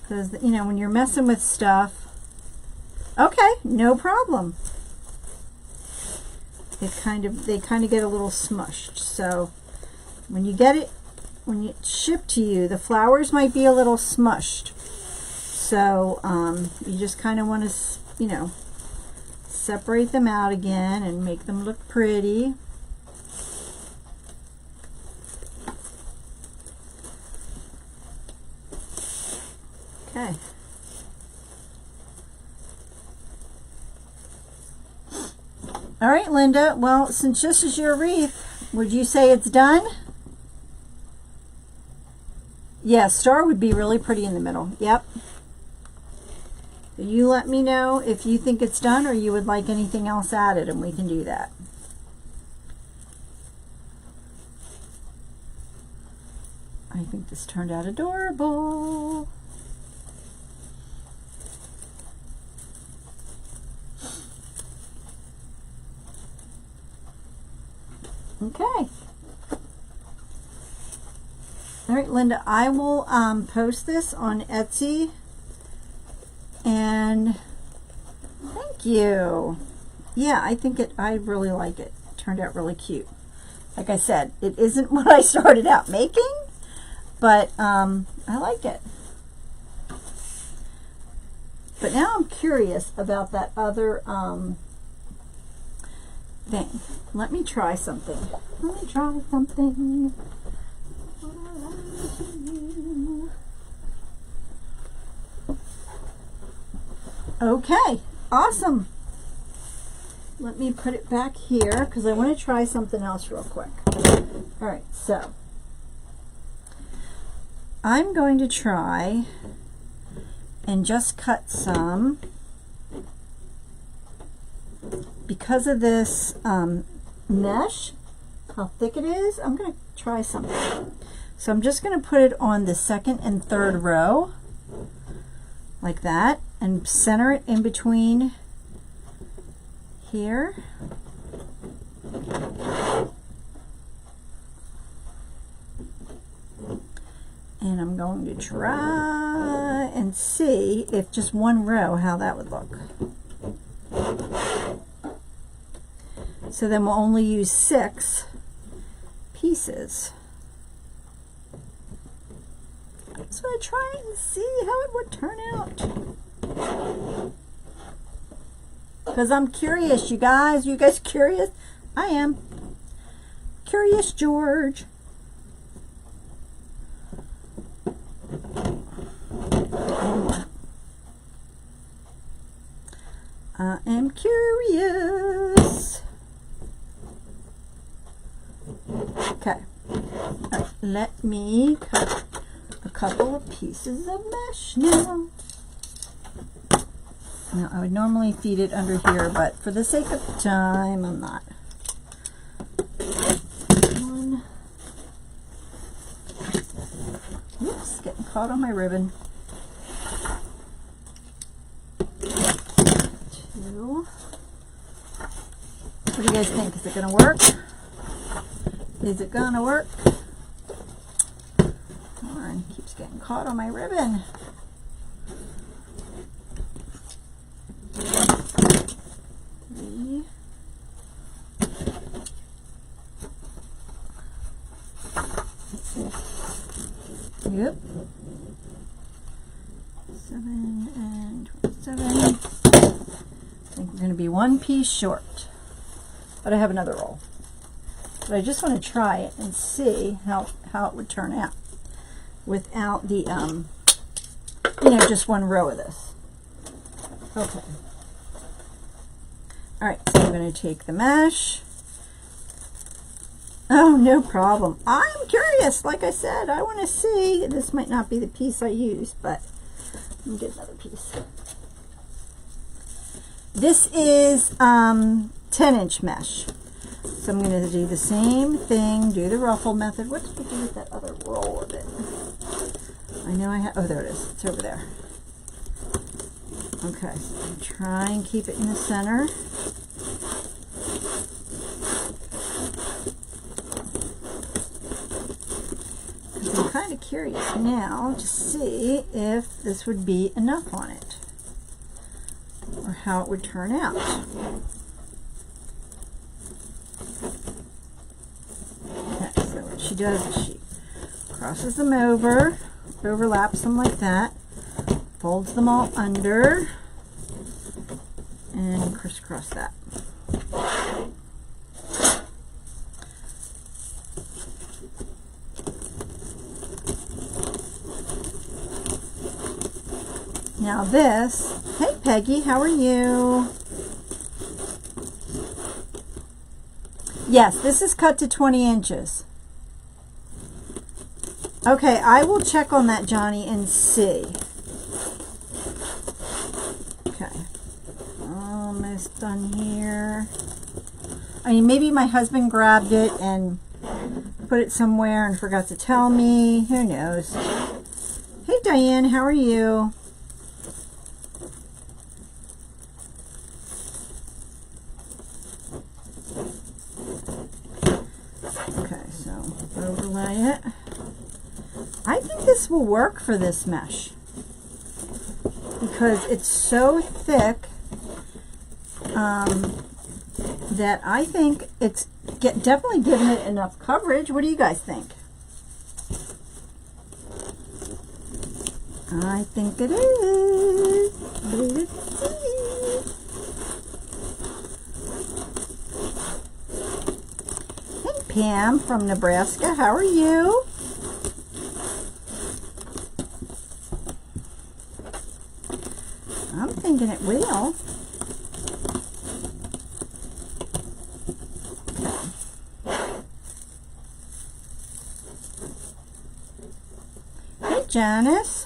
because you know, when you're messing with stuff, okay, no problem. They kind of get a little smushed. So when you get it, when it's shipped to you, the flowers might be a little smushed. So you just kind of want to, you know, separate them out again and make them look pretty. Okay. All right, Linda. Well, since this is your wreath, would you say it's done? Yeah, star would be really pretty in the middle. Yep. You let me know if you think it's done or you would like anything else added, and we can do that. I think this turned out adorable. Okay. All right, Linda, I will post this on Etsy. And thank you. Yeah, I really like it. It turned out really cute. Like I said, it isn't what I started out making, but I like it. But now I'm curious about that other thing. Let me try something. Let me try something. Okay, awesome. Let me put it back here because I want to try something else real quick. All right, so I'm going to try and just cut some. Because of this mesh, how thick it is, I'm going to try something. So I'm just going to put it on the second and third row, like that, and center it in between here. And I'm going to try and see if just one row, how that would look. So then we'll only use 6 pieces. I'm just going to try and see how it would turn out. Because I'm curious, you guys. You guys curious? I am. Curious George. I am curious. Okay. All right, let me cut a couple of pieces of mesh now. Now, I would normally feed it under here, but for the sake of time, I'm not. One. Oops, getting caught on my ribbon. 2. What do you guys think? Is it going to work? Is it going to work? Darn, keeps getting caught on my ribbon. 3. Yep. 7 and 27. I think we're going to be 1 piece short. But I have another roll. But I just want to try it and see how it would turn out without the, you know, just one row of this. Okay. All right, so I'm going to take the mesh. Oh, no problem. I'm curious. Like I said, I want to see. This might not be the piece I use, but let me get another piece. This is 10-inch mesh. So I'm going to do the same thing, do the ruffle method. What did we do with that other roll of it? I know I have, oh, there it is. It's over there. Okay, so try and keep it in the center. I'm kind of curious now to see if this would be enough on it, or how it would turn out. Okay, so what she does is she crosses them over, overlaps them like that, folds them all under, and crisscross that. Now this, hey Peggy, how are you? Yes, this is cut to 20 inches. Okay, I will check on that, Johnny, and see. Okay, almost done here. I mean, maybe my husband grabbed it and put it somewhere and forgot to tell me. Who knows? Hey Diane, how are you? Overlay it. I think this will work for this mesh because it's so thick that I think it's definitely giving it enough coverage. What do you guys think? I think it is. Hey, Pam from Nebraska. How are you? I'm thinking it will. Hey, Janice.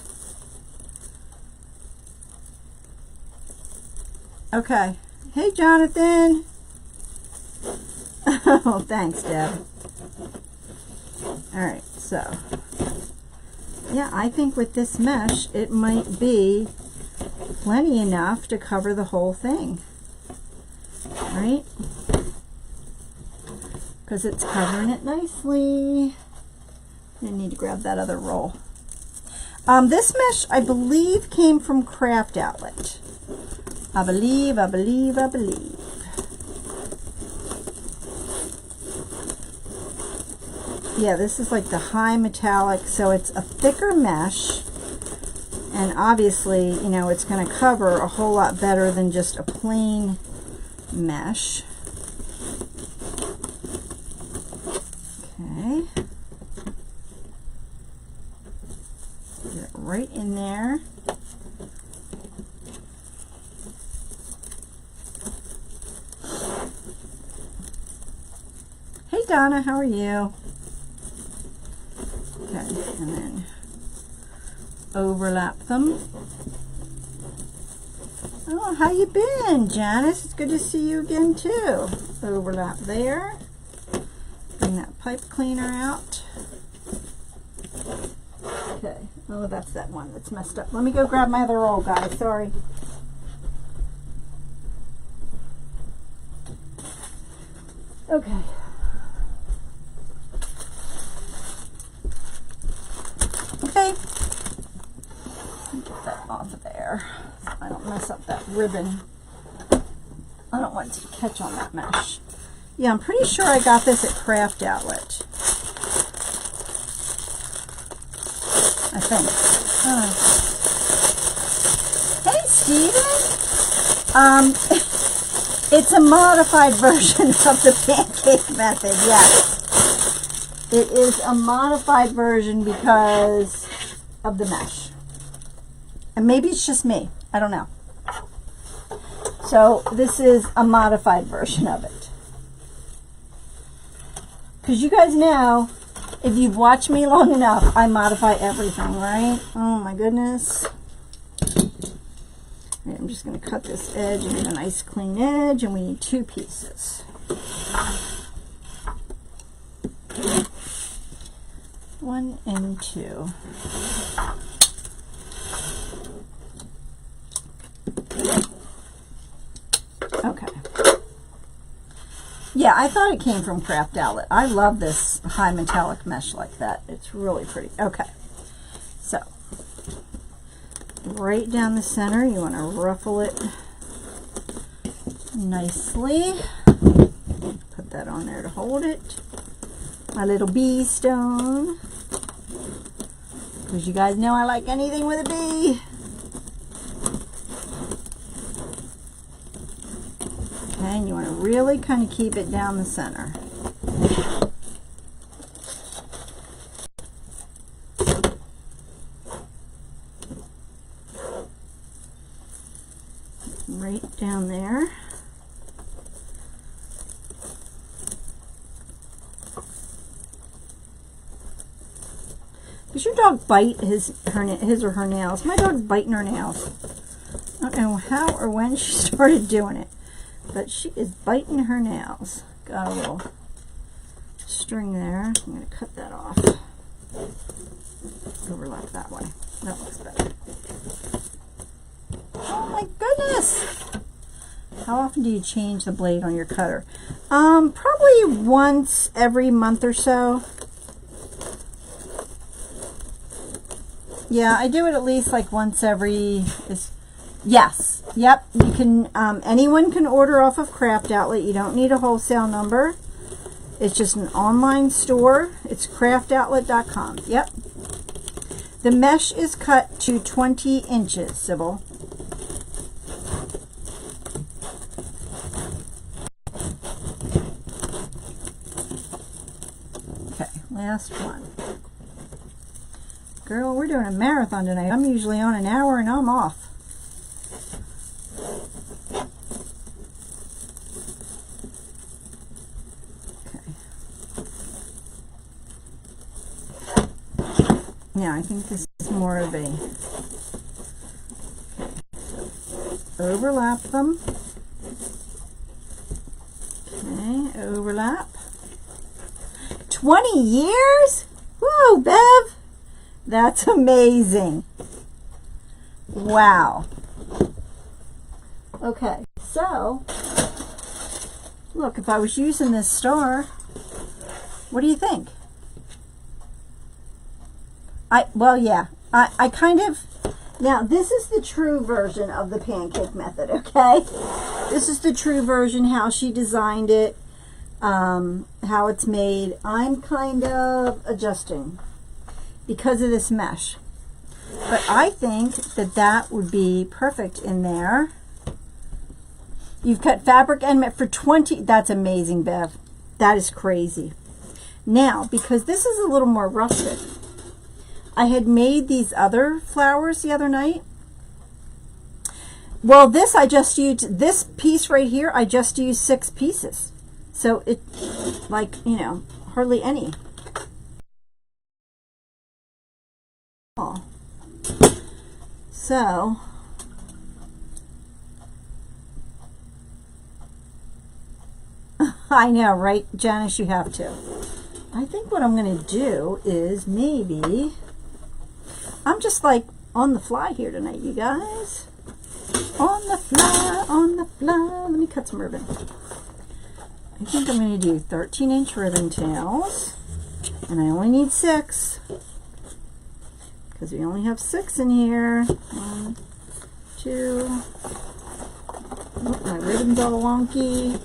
Okay. Hey, Jonathan. Oh, thanks, Deb. All right, so yeah, I think with this mesh, it might be plenty enough to cover the whole thing, right? Because it's covering it nicely. I need to grab that other roll. This mesh, I believe, came from Craft Outlet. I believe. Yeah, this is like the high metallic, so it's a thicker mesh. And obviously, you know, it's going to cover a whole lot better than just a plain mesh. Okay. Get it right in there. Hey, Donna, how are you? Okay, and then overlap them. Oh, how you been, Janice? It's good to see you again too. Overlap there. Bring that pipe cleaner out. Okay. Oh, that's that one that's messed up. Let me go grab my other roll, guys. Sorry. Okay. Okay. Get that off of there so I don't mess up that ribbon. I don't want it to catch on that mesh. Yeah, I'm pretty sure I got this at Craft Outlet. I think. Hey, Steven! It's a modified version of the pancake method, yes. It is a modified version because of the mesh. And maybe it's just me. I don't know. So this is a modified version of it. Because you guys know, if you've watched me long enough, I modify everything, right? Oh my goodness. Right, I'm just going to cut this edge and get a nice clean edge, and we need 2 pieces. 1 and 2. Okay. Yeah, I thought it came from Craft Outlet. I love this high metallic mesh like that. It's really pretty. Okay. So, right down the center, you want to ruffle it nicely. Put that on there to hold it. My little bee stone. Because you guys know I like anything with a bee. Okay, and you want to really kind of keep it down the center. Right down there. Does your dog bite his or her nails? My dog's biting her nails. I don't know how or when she started doing it, but she is biting her nails. Got a little string there. I'm going to cut that off. Overlap that way. That looks better. Oh my goodness! How often do you change the blade on your cutter? Probably once every month or so. Yeah, I do it at least like once every, yes, yep, you can, anyone can order off of Craft Outlet. You don't need a wholesale number. It's just an online store. It's craftoutlet.com, yep. The mesh is cut to 20 inches, Sybil. last one. Girl, we're doing a marathon tonight. I'm usually on an hour and I'm off. Yeah, I think this is more of a, overlap them. Okay, overlap. 20 years? Whoa, Bev! That's amazing. Wow. Okay, so, look, if I was using this star, what do you think? Well, yeah, I kind of, now this is the true version of the pancake method, okay? This is the true version, how she designed it, how it's made. I'm kind of adjusting because of this mesh. But I think that that would be perfect in there. You've cut fabric and for 20, that's amazing, Bev. That is crazy. Now, because this is a little more rustic, I had made these other flowers the other night. Well, this I just used, this piece right here, I just used 6 pieces. So it, like, you know, hardly any. Oh. So, I know, right, Janice, you have to. I think what I'm going to do is maybe, I'm just like on the fly here tonight, you guys. On the fly, on the fly. Let me cut some ribbon. I think I'm going to do 13-inch ribbon tails. And I only need 6. Because we only have 6 in here. 1, 2. Oh, my ribbon's all wonky.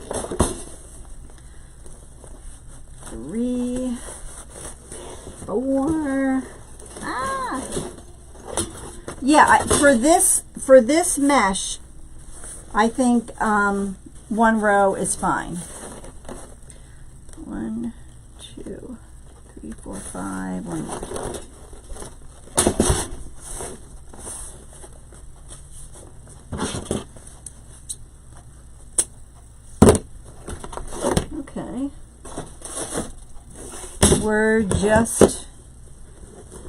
3, 4. Ah! Yeah, for this mesh, I think 1 row is fine. 1, 2, 3, 4, 5. 1 more. Okay. We're just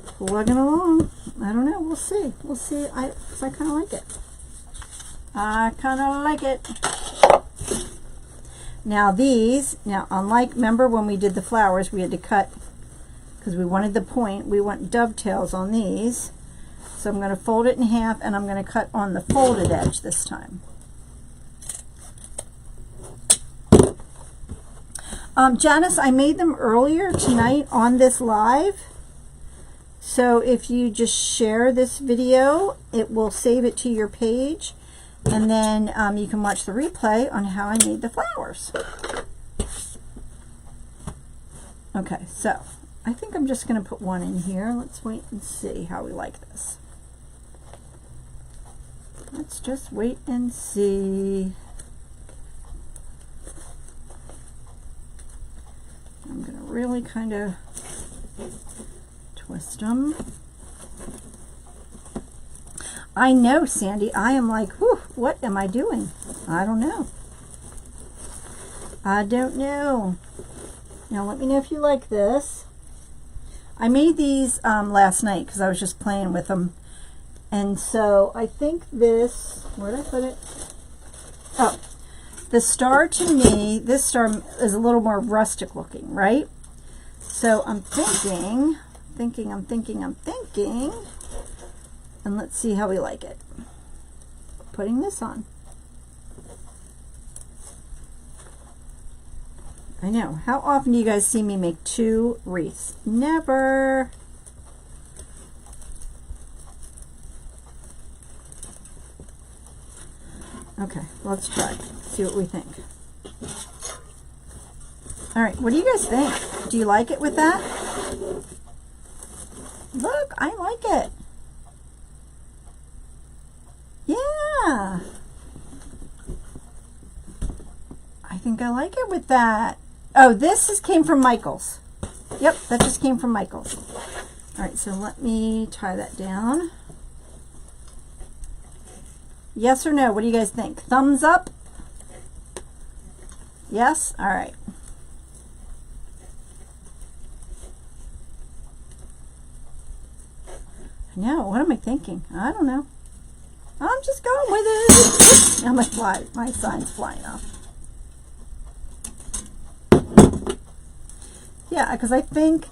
plugging along. I don't know. We'll see. We'll see. I kind of like it. I kind of like it. Now these, unlike, remember when we did the flowers, we had to cut, because we wanted the point, we want dovetails on these. So I'm going to fold it in half, and I'm going to cut on the folded edge this time. Janice, I made them earlier tonight on this live. So if you just share this video, it will save it to your page. And then you can watch the replay on how I made the flowers. Okay, so I think I'm just going to put 1 in here. Let's wait and see how we like this. Let's just wait and see. I'm going to really kind of twist them. I know, Sandy. I am like, whew, what am I doing? I don't know. I don't know. Now, let me know if you like this. I made these last night because I was just playing with them. And so I think this, where did I put it? Oh, the star to me, this star is a little more rustic looking, right? So I'm thinking, and let's see how we like it. Putting this on. I know. How often do you guys see me make 2 wreaths? Never. Okay, let's try. See what we think. All right, what do you guys think? Do you like it with that? Look, I like it. Yeah. I think I like it with that. Oh, this came from Michael's. Yep, that just came from Michael's. All right, so let me tie that down. Yes or no? What do you guys think? Thumbs up? Yes? All right. No, what am I thinking? I don't know. I'm just going with it. Now my sign's flying off. Yeah, because I think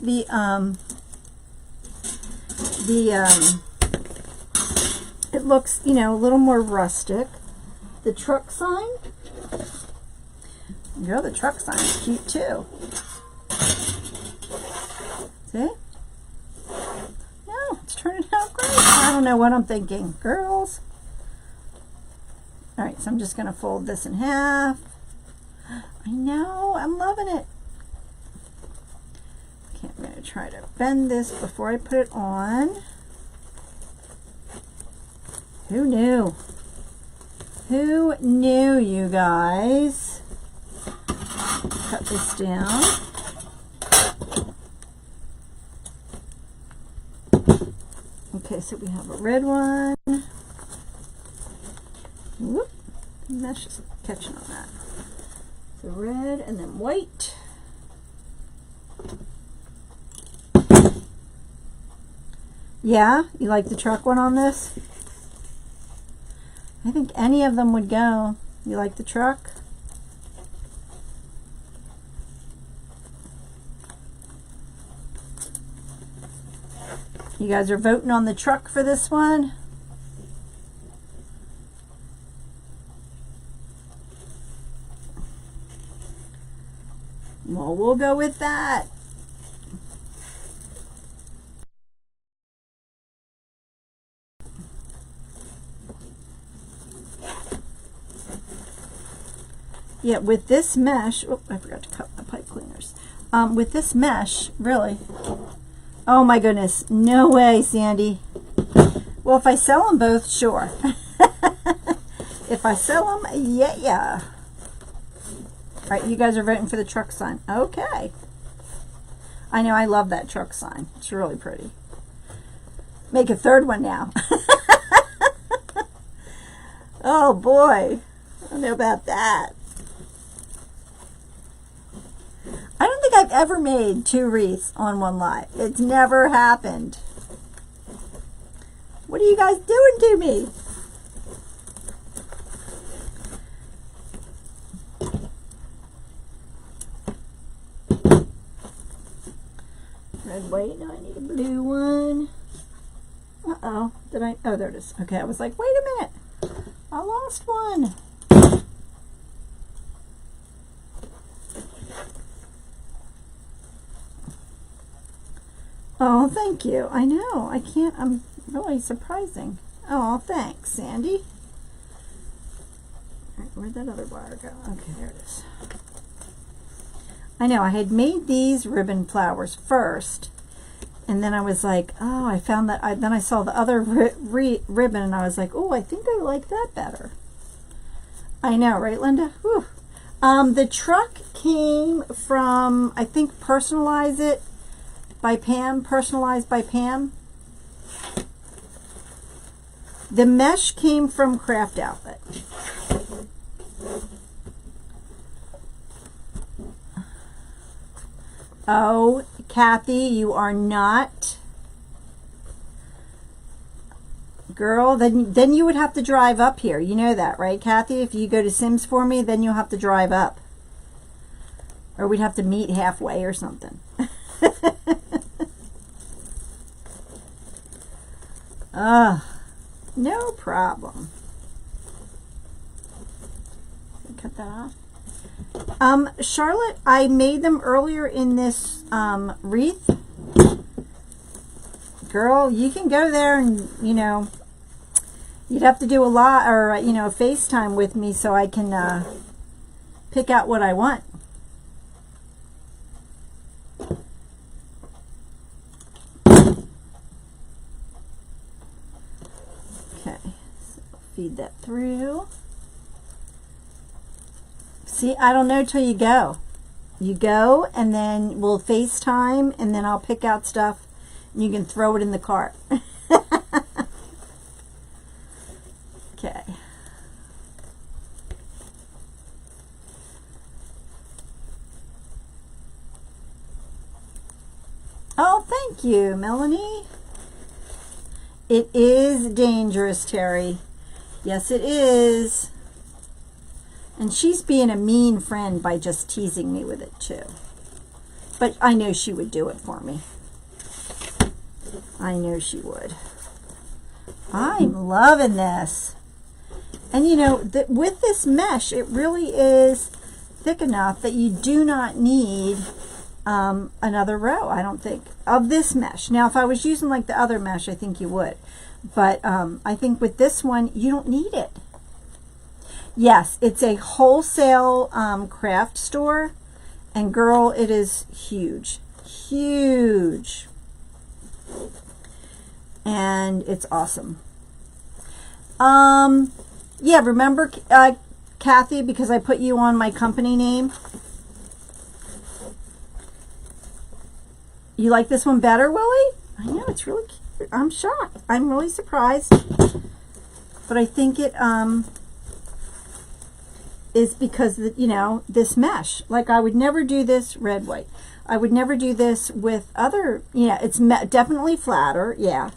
it looks, you know, a little more rustic. The truck sign. Girl, the truck sign is cute too. See? No, it's turning out great. I don't know what I'm thinking, girls. All right, so I'm just going to fold this in half. I know, I'm loving it. Okay, I'm going to try to bend this before I put it on. Who knew? Who knew, you guys? Cut this down. Okay, so we have a red one. Whoop, mesh is catching on that. So red and then white. Yeah, you like the truck one on this? I think any of them would go. You like the truck? You guys are voting on the truck for this one? Well, we'll go with that. Yeah, with this mesh, oh, I forgot to cut my pipe cleaners. With this mesh, really, oh my goodness, no way, Sandy. Well, if I sell them both, sure. If I sell them, yeah. All right, you guys are voting for the truck sign. Okay. I know, I love that truck sign. It's really pretty. Make a third one now. Oh boy, I don't know about that. I don't think I've ever made 2 wreaths on one live. It's never happened. What are you guys doing to me? Red, white. No, I need a blue one. Uh-oh. Did I? Oh, there it is. Okay, I was like, wait a minute. I lost one. Oh, thank you. I know. I can't. I'm really surprising. Oh, thanks, Sandy. All right, where'd that other wire go? Okay, there it is. I know. I had made these ribbon flowers first, and then I was like, oh, I found that. Then I saw the other ribbon, and I was like, oh, I think I like that better. I know, right, Linda? Whew. The truck came from, I think, Personalize It by Pam, Personalized by Pam. The mesh came from Craft Outlet. Oh, Kathy, you are not. Girl, then you would have to drive up here. You know that, right, Kathy? If you go to Sims for me, then you'll have to drive up. Or we'd have to meet halfway or something. No problem. Cut that off. Charlotte, I made them earlier in this wreath. Girl, you can go there and, you know, you'd have to do a lot, or, you know, FaceTime with me so I can pick out what I want. Okay, so feed that through. See, I don't know till you go. You go, and then we'll FaceTime, and then I'll pick out stuff, and you can throw it in the cart. Okay. Oh, thank you, Melanie. It is dangerous, Terry. Yes, it is. And she's being a mean friend by just teasing me with it, too. But I know she would do it for me. I know she would. I'm loving this. And you know, with this mesh, it really is thick enough that you do not need another row, I don't think, of this mesh. Now, if I was using like the other mesh, I think you would. But I think with this one, you don't need it. Yes, it's a wholesale craft store. And girl, it is huge. Huge. And it's awesome. Yeah, remember, Kathy, because I put you on my company name. You like this one better, Willie? I know, it's really cute. I'm shocked. I'm really surprised. But I think it is because, you know, this mesh. Like, I would never do this red, white. I would never do this with other, yeah, it's definitely flatter, yeah,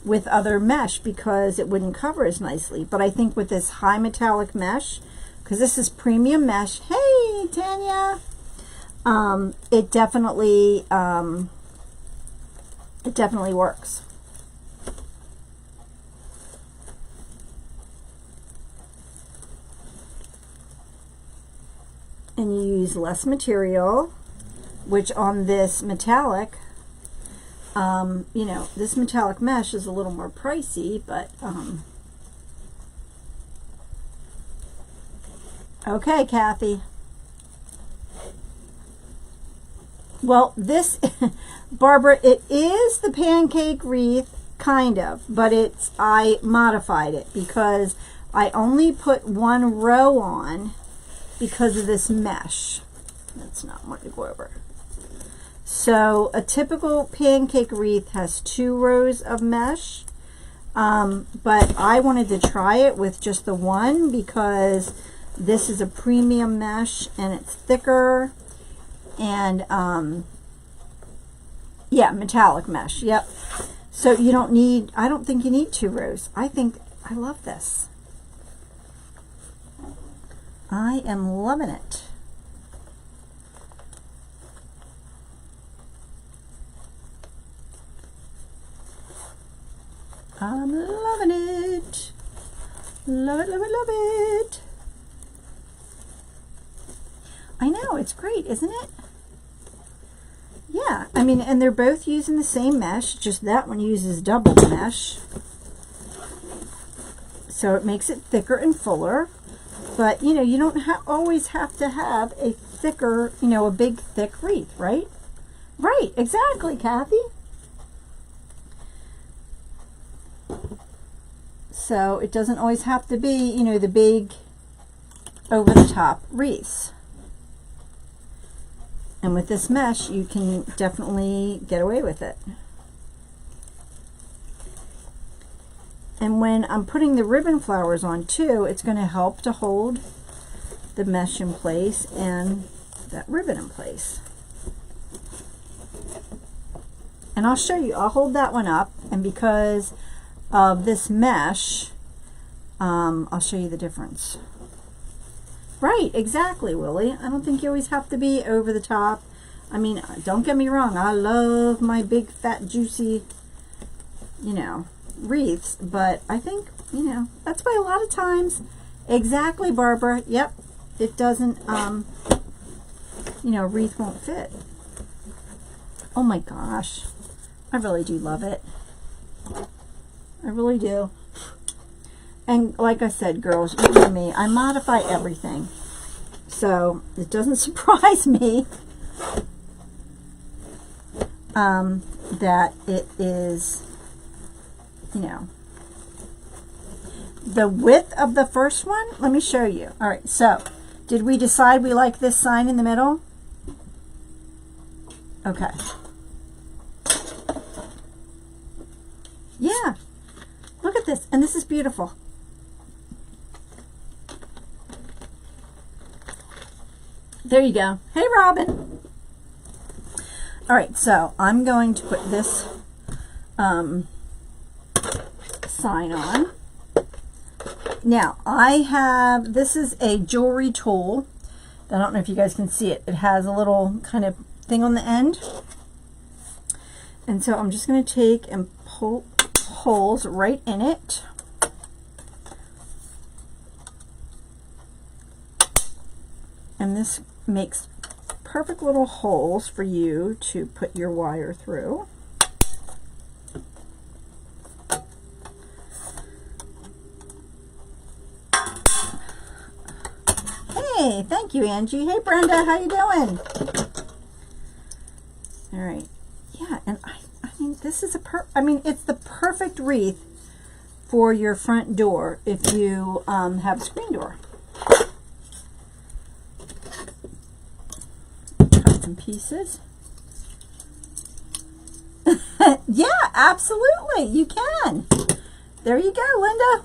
with other mesh because it wouldn't cover as nicely. But I think with this high metallic mesh, because this is premium mesh, hey, Tanya, it definitely works. And you use less material, which on this metallic, you know, this metallic mesh is a little more pricey, but okay, Kathy. Well, this, Barbara, it is the pancake wreath, kind of, but it's, I modified it because I only put one row on because of this mesh. That's not what to go over. So a typical pancake wreath has 2 rows of mesh, but I wanted to try it with just the one because this is a premium mesh and it's thicker. And yeah, metallic mesh, yep. So you don't need, I don't think you need 2 rows. I love this. I am loving it. I'm loving it. Love it, love it, love it. I know, it's great, isn't it? Yeah, I mean, and they're both using the same mesh, just that one uses double mesh. So it makes it thicker and fuller. But, you know, you don't always have to have a thicker, you know, a big, thick wreath, right? Right, exactly, Kathy. So it doesn't always have to be, you know, the big, over-the-top wreaths. And with this mesh, you can definitely get away with it. And when I'm putting the ribbon flowers on too, it's going to help to hold the mesh in place and that ribbon in place. And I'll show you, I'll hold that one up, and because of this mesh, I'll show you the difference. Right, exactly, Willie. I don't think you always have to be over the top. I mean, don't get me wrong, I love my big, fat, juicy, you know, wreaths, but I think, you know, that's why a lot of times, exactly, Barbara, yep, it doesn't, you know, wreath won't fit. Oh my gosh, I really do love it. I really do. And like I said, girls, you know me, I modify everything. So it doesn't surprise me that it is, you know, the width of the first one. Let me show you. All right, so did we decide we like this sign in the middle? Okay. Yeah. Look at this. And this is beautiful. There you go. Hey, Robin. All right, so I'm going to put this sign on. Now, this is a jewelry tool. I don't know if you guys can see it. It has a little kind of thing on the end. And so I'm just going to take and pull holes right in it. And this makes perfect little holes for you to put your wire through. Hey, thank you, Angie. Hey, Brenda, how you doing? All right. Yeah, and I mean, this is it's the perfect wreath for your front door if you have a screen door. Cut some pieces. Yeah, absolutely. You can. There you go, Linda.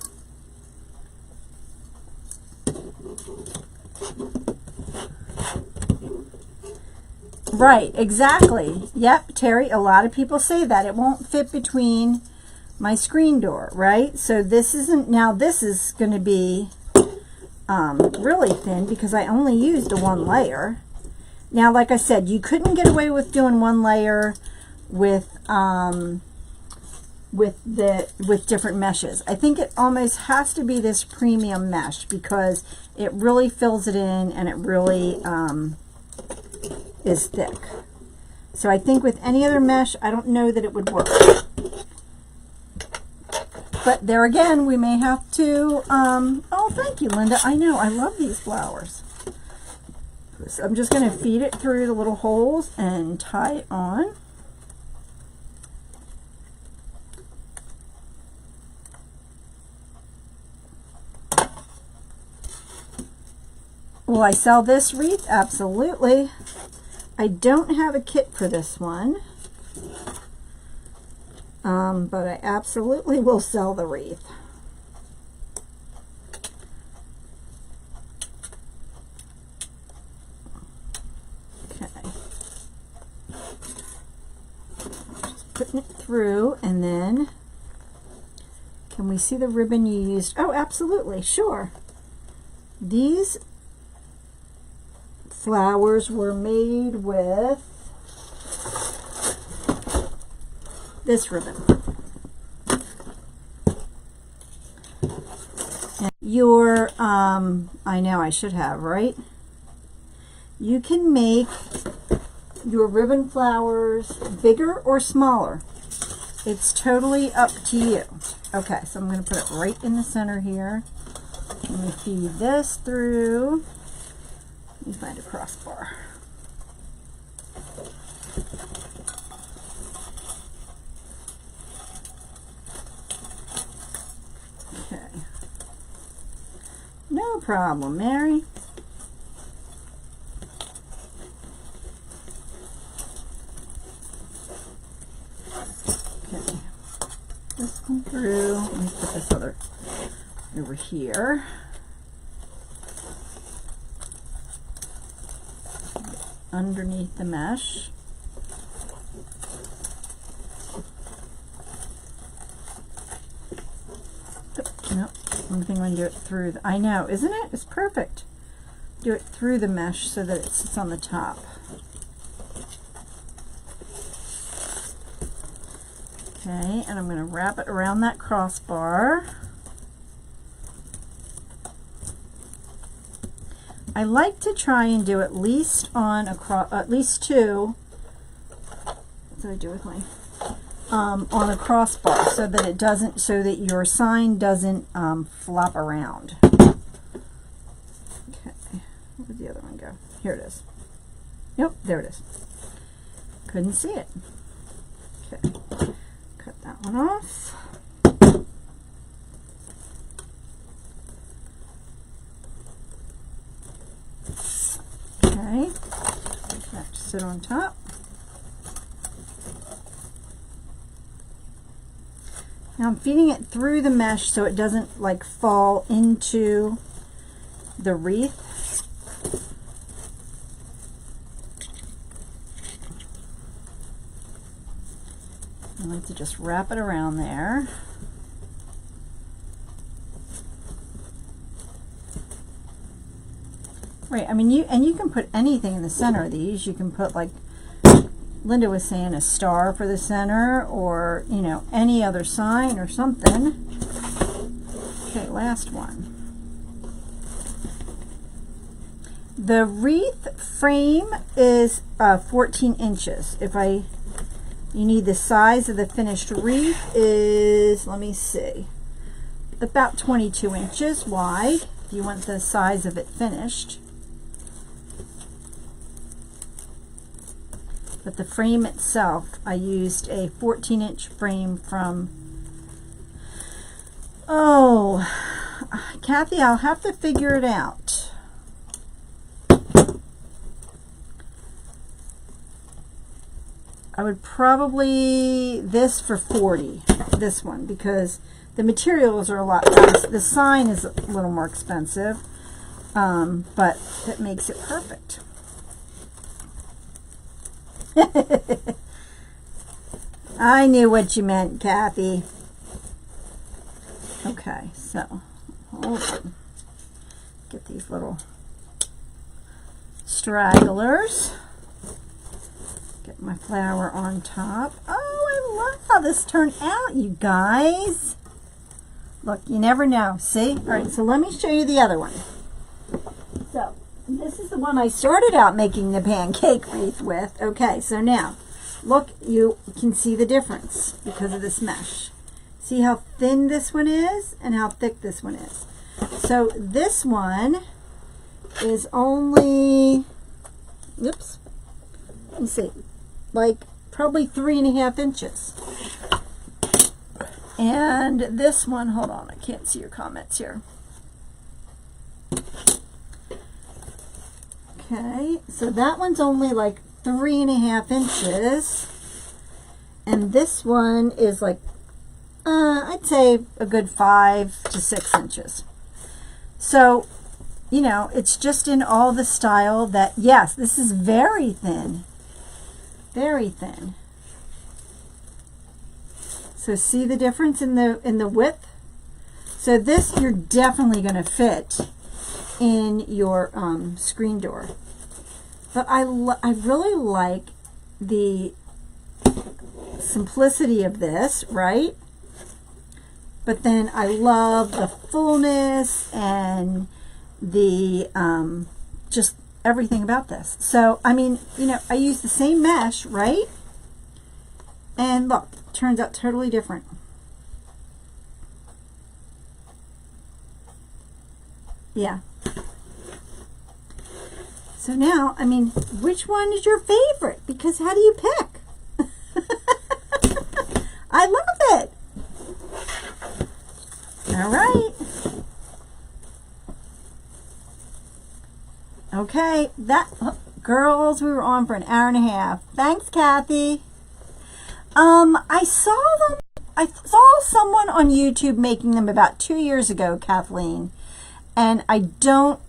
Right, exactly. Yep, Terry, a lot of people say that. It won't fit between my screen door, right? So this isn't, now this is going to be really thin because I only used a 1 layer. Now, like I said, you couldn't get away with doing 1 layer with different meshes. I think it almost has to be this premium mesh because it really fills it in and it really is thick. So I think with any other mesh, I don't know that it would work. But there again, we may have to, oh, thank you, Linda. I know, I love these flowers. So I'm just going to feed it through the little holes and tie it on. Will I sell this wreath? Absolutely. I don't have a kit for this one, but I absolutely will sell the wreath. Okay. Just putting it through, and then can we see the ribbon you used? Oh, absolutely, sure. These flowers were made with this ribbon. And your, I know I should have, right? You can make your ribbon flowers bigger or smaller. It's totally up to you. Okay, so I'm going to put it right in the center here. Let me feed this through. Let me find a crossbar. Okay. No problem, Mary. Okay. This one through. Let me put this other over here. Underneath the mesh. No, one thing when you do it through the, I know, isn't it? It's perfect. Do it through the mesh so that it sits on the top. Okay, and I'm going to wrap it around that crossbar. I like to try and do at least on at least 2. What did I do with my on a crossbar so that it doesn't, so that your sign doesn't flop around. Okay, where did the other one go? Here it is. Yep, there it is. Couldn't see it. Okay, cut that one off. Okay, that to sit on top. Now I'm feeding it through the mesh so it doesn't like fall into the wreath. I like to just wrap it around there. Right, I mean, you can put anything in the center of these. You can put, like Linda was saying, a star for the center, or, you know, any other sign or something. Okay, last one. The wreath frame is 14 inches. You need the size of the finished wreath is, let me see, about 22 inches wide, if you want the size of it finished. But the frame itself, I used a 14-inch frame from, oh, Kathy, I'll have to figure it out. I would probably, this for 40, this one, because the materials are a lot less. The sign is a little more expensive, but that makes it perfect. I knew what you meant, Kathy. Okay, so hold on. Get these little stragglers. Get my flower on top. Oh, I love how this turned out, you guys. Look, you never know. See? All right, so let me show you the other one. So this is the one I started out making the pancake wreath with. Okay, so now, look, you can see the difference because of this mesh. See how thin this one is and how thick this one is. So this one is only, oops, let me see, like probably 3.5 inches. And this one, hold on, I can't see your comments here. Okay, so that one's only like 3.5 inches, and this one is like, I'd say a good 5 to 6 inches. So, you know, it's just in all the style that, yes, this is very thin, very thin. So see the difference in the width? So this you're definitely going to fit in your screen door. But I really like the simplicity of this, right? But then I love the fullness and the just everything about this. So, I mean, you know, I use the same mesh, right? And look, turns out totally different. Yeah. So now, I mean, which one is your favorite? Because how do you pick? I love it. All right. Okay, girls, we were on for an hour and a half. Thanks, Kathy. I saw someone on YouTube making them about 2 years ago, Kathleen, and I don't.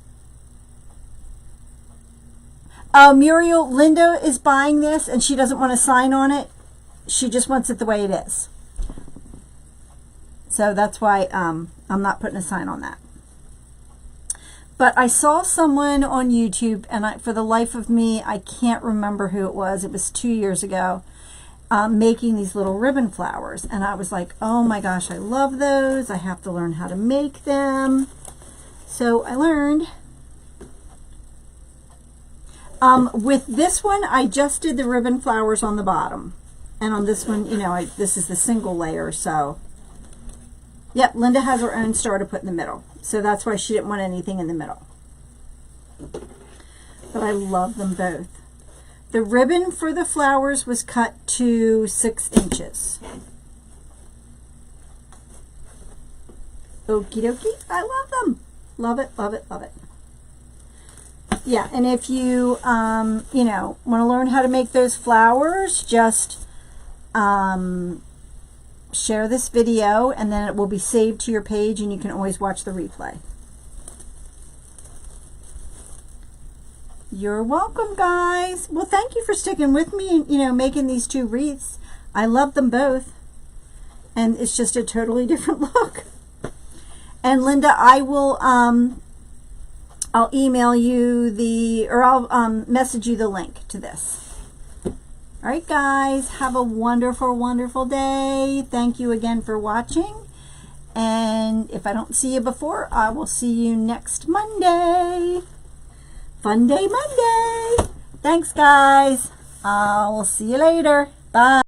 Muriel, Linda is buying this, and she doesn't want to sign on it. She just wants it the way it is. So that's why I'm not putting a sign on that. But I saw someone on YouTube, and for the life of me, I can't remember who it was. It was 2 years ago, making these little ribbon flowers. And I was like, oh my gosh, I love those. I have to learn how to make them. So I learned. With this one, I just did the ribbon flowers on the bottom. And on this one, you know, this is the single layer, so. Yep, Linda has her own star to put in the middle. So that's why she didn't want anything in the middle. But I love them both. The ribbon for the flowers was cut to 6 inches. Okie dokie, I love them. Love it, love it, love it. Yeah, and if you, you know, want to learn how to make those flowers, just share this video, and then it will be saved to your page and you can always watch the replay. You're welcome, guys. Well, thank you for sticking with me and, you know, making these two wreaths. I love them both. And it's just a totally different look. And Linda, I will, I'll email you or I'll message you the link to this. All right, guys, have a wonderful, wonderful day. Thank you again for watching. And if I don't see you before, I will see you next Monday. Fun day Monday. Thanks, guys. I will see you later. Bye.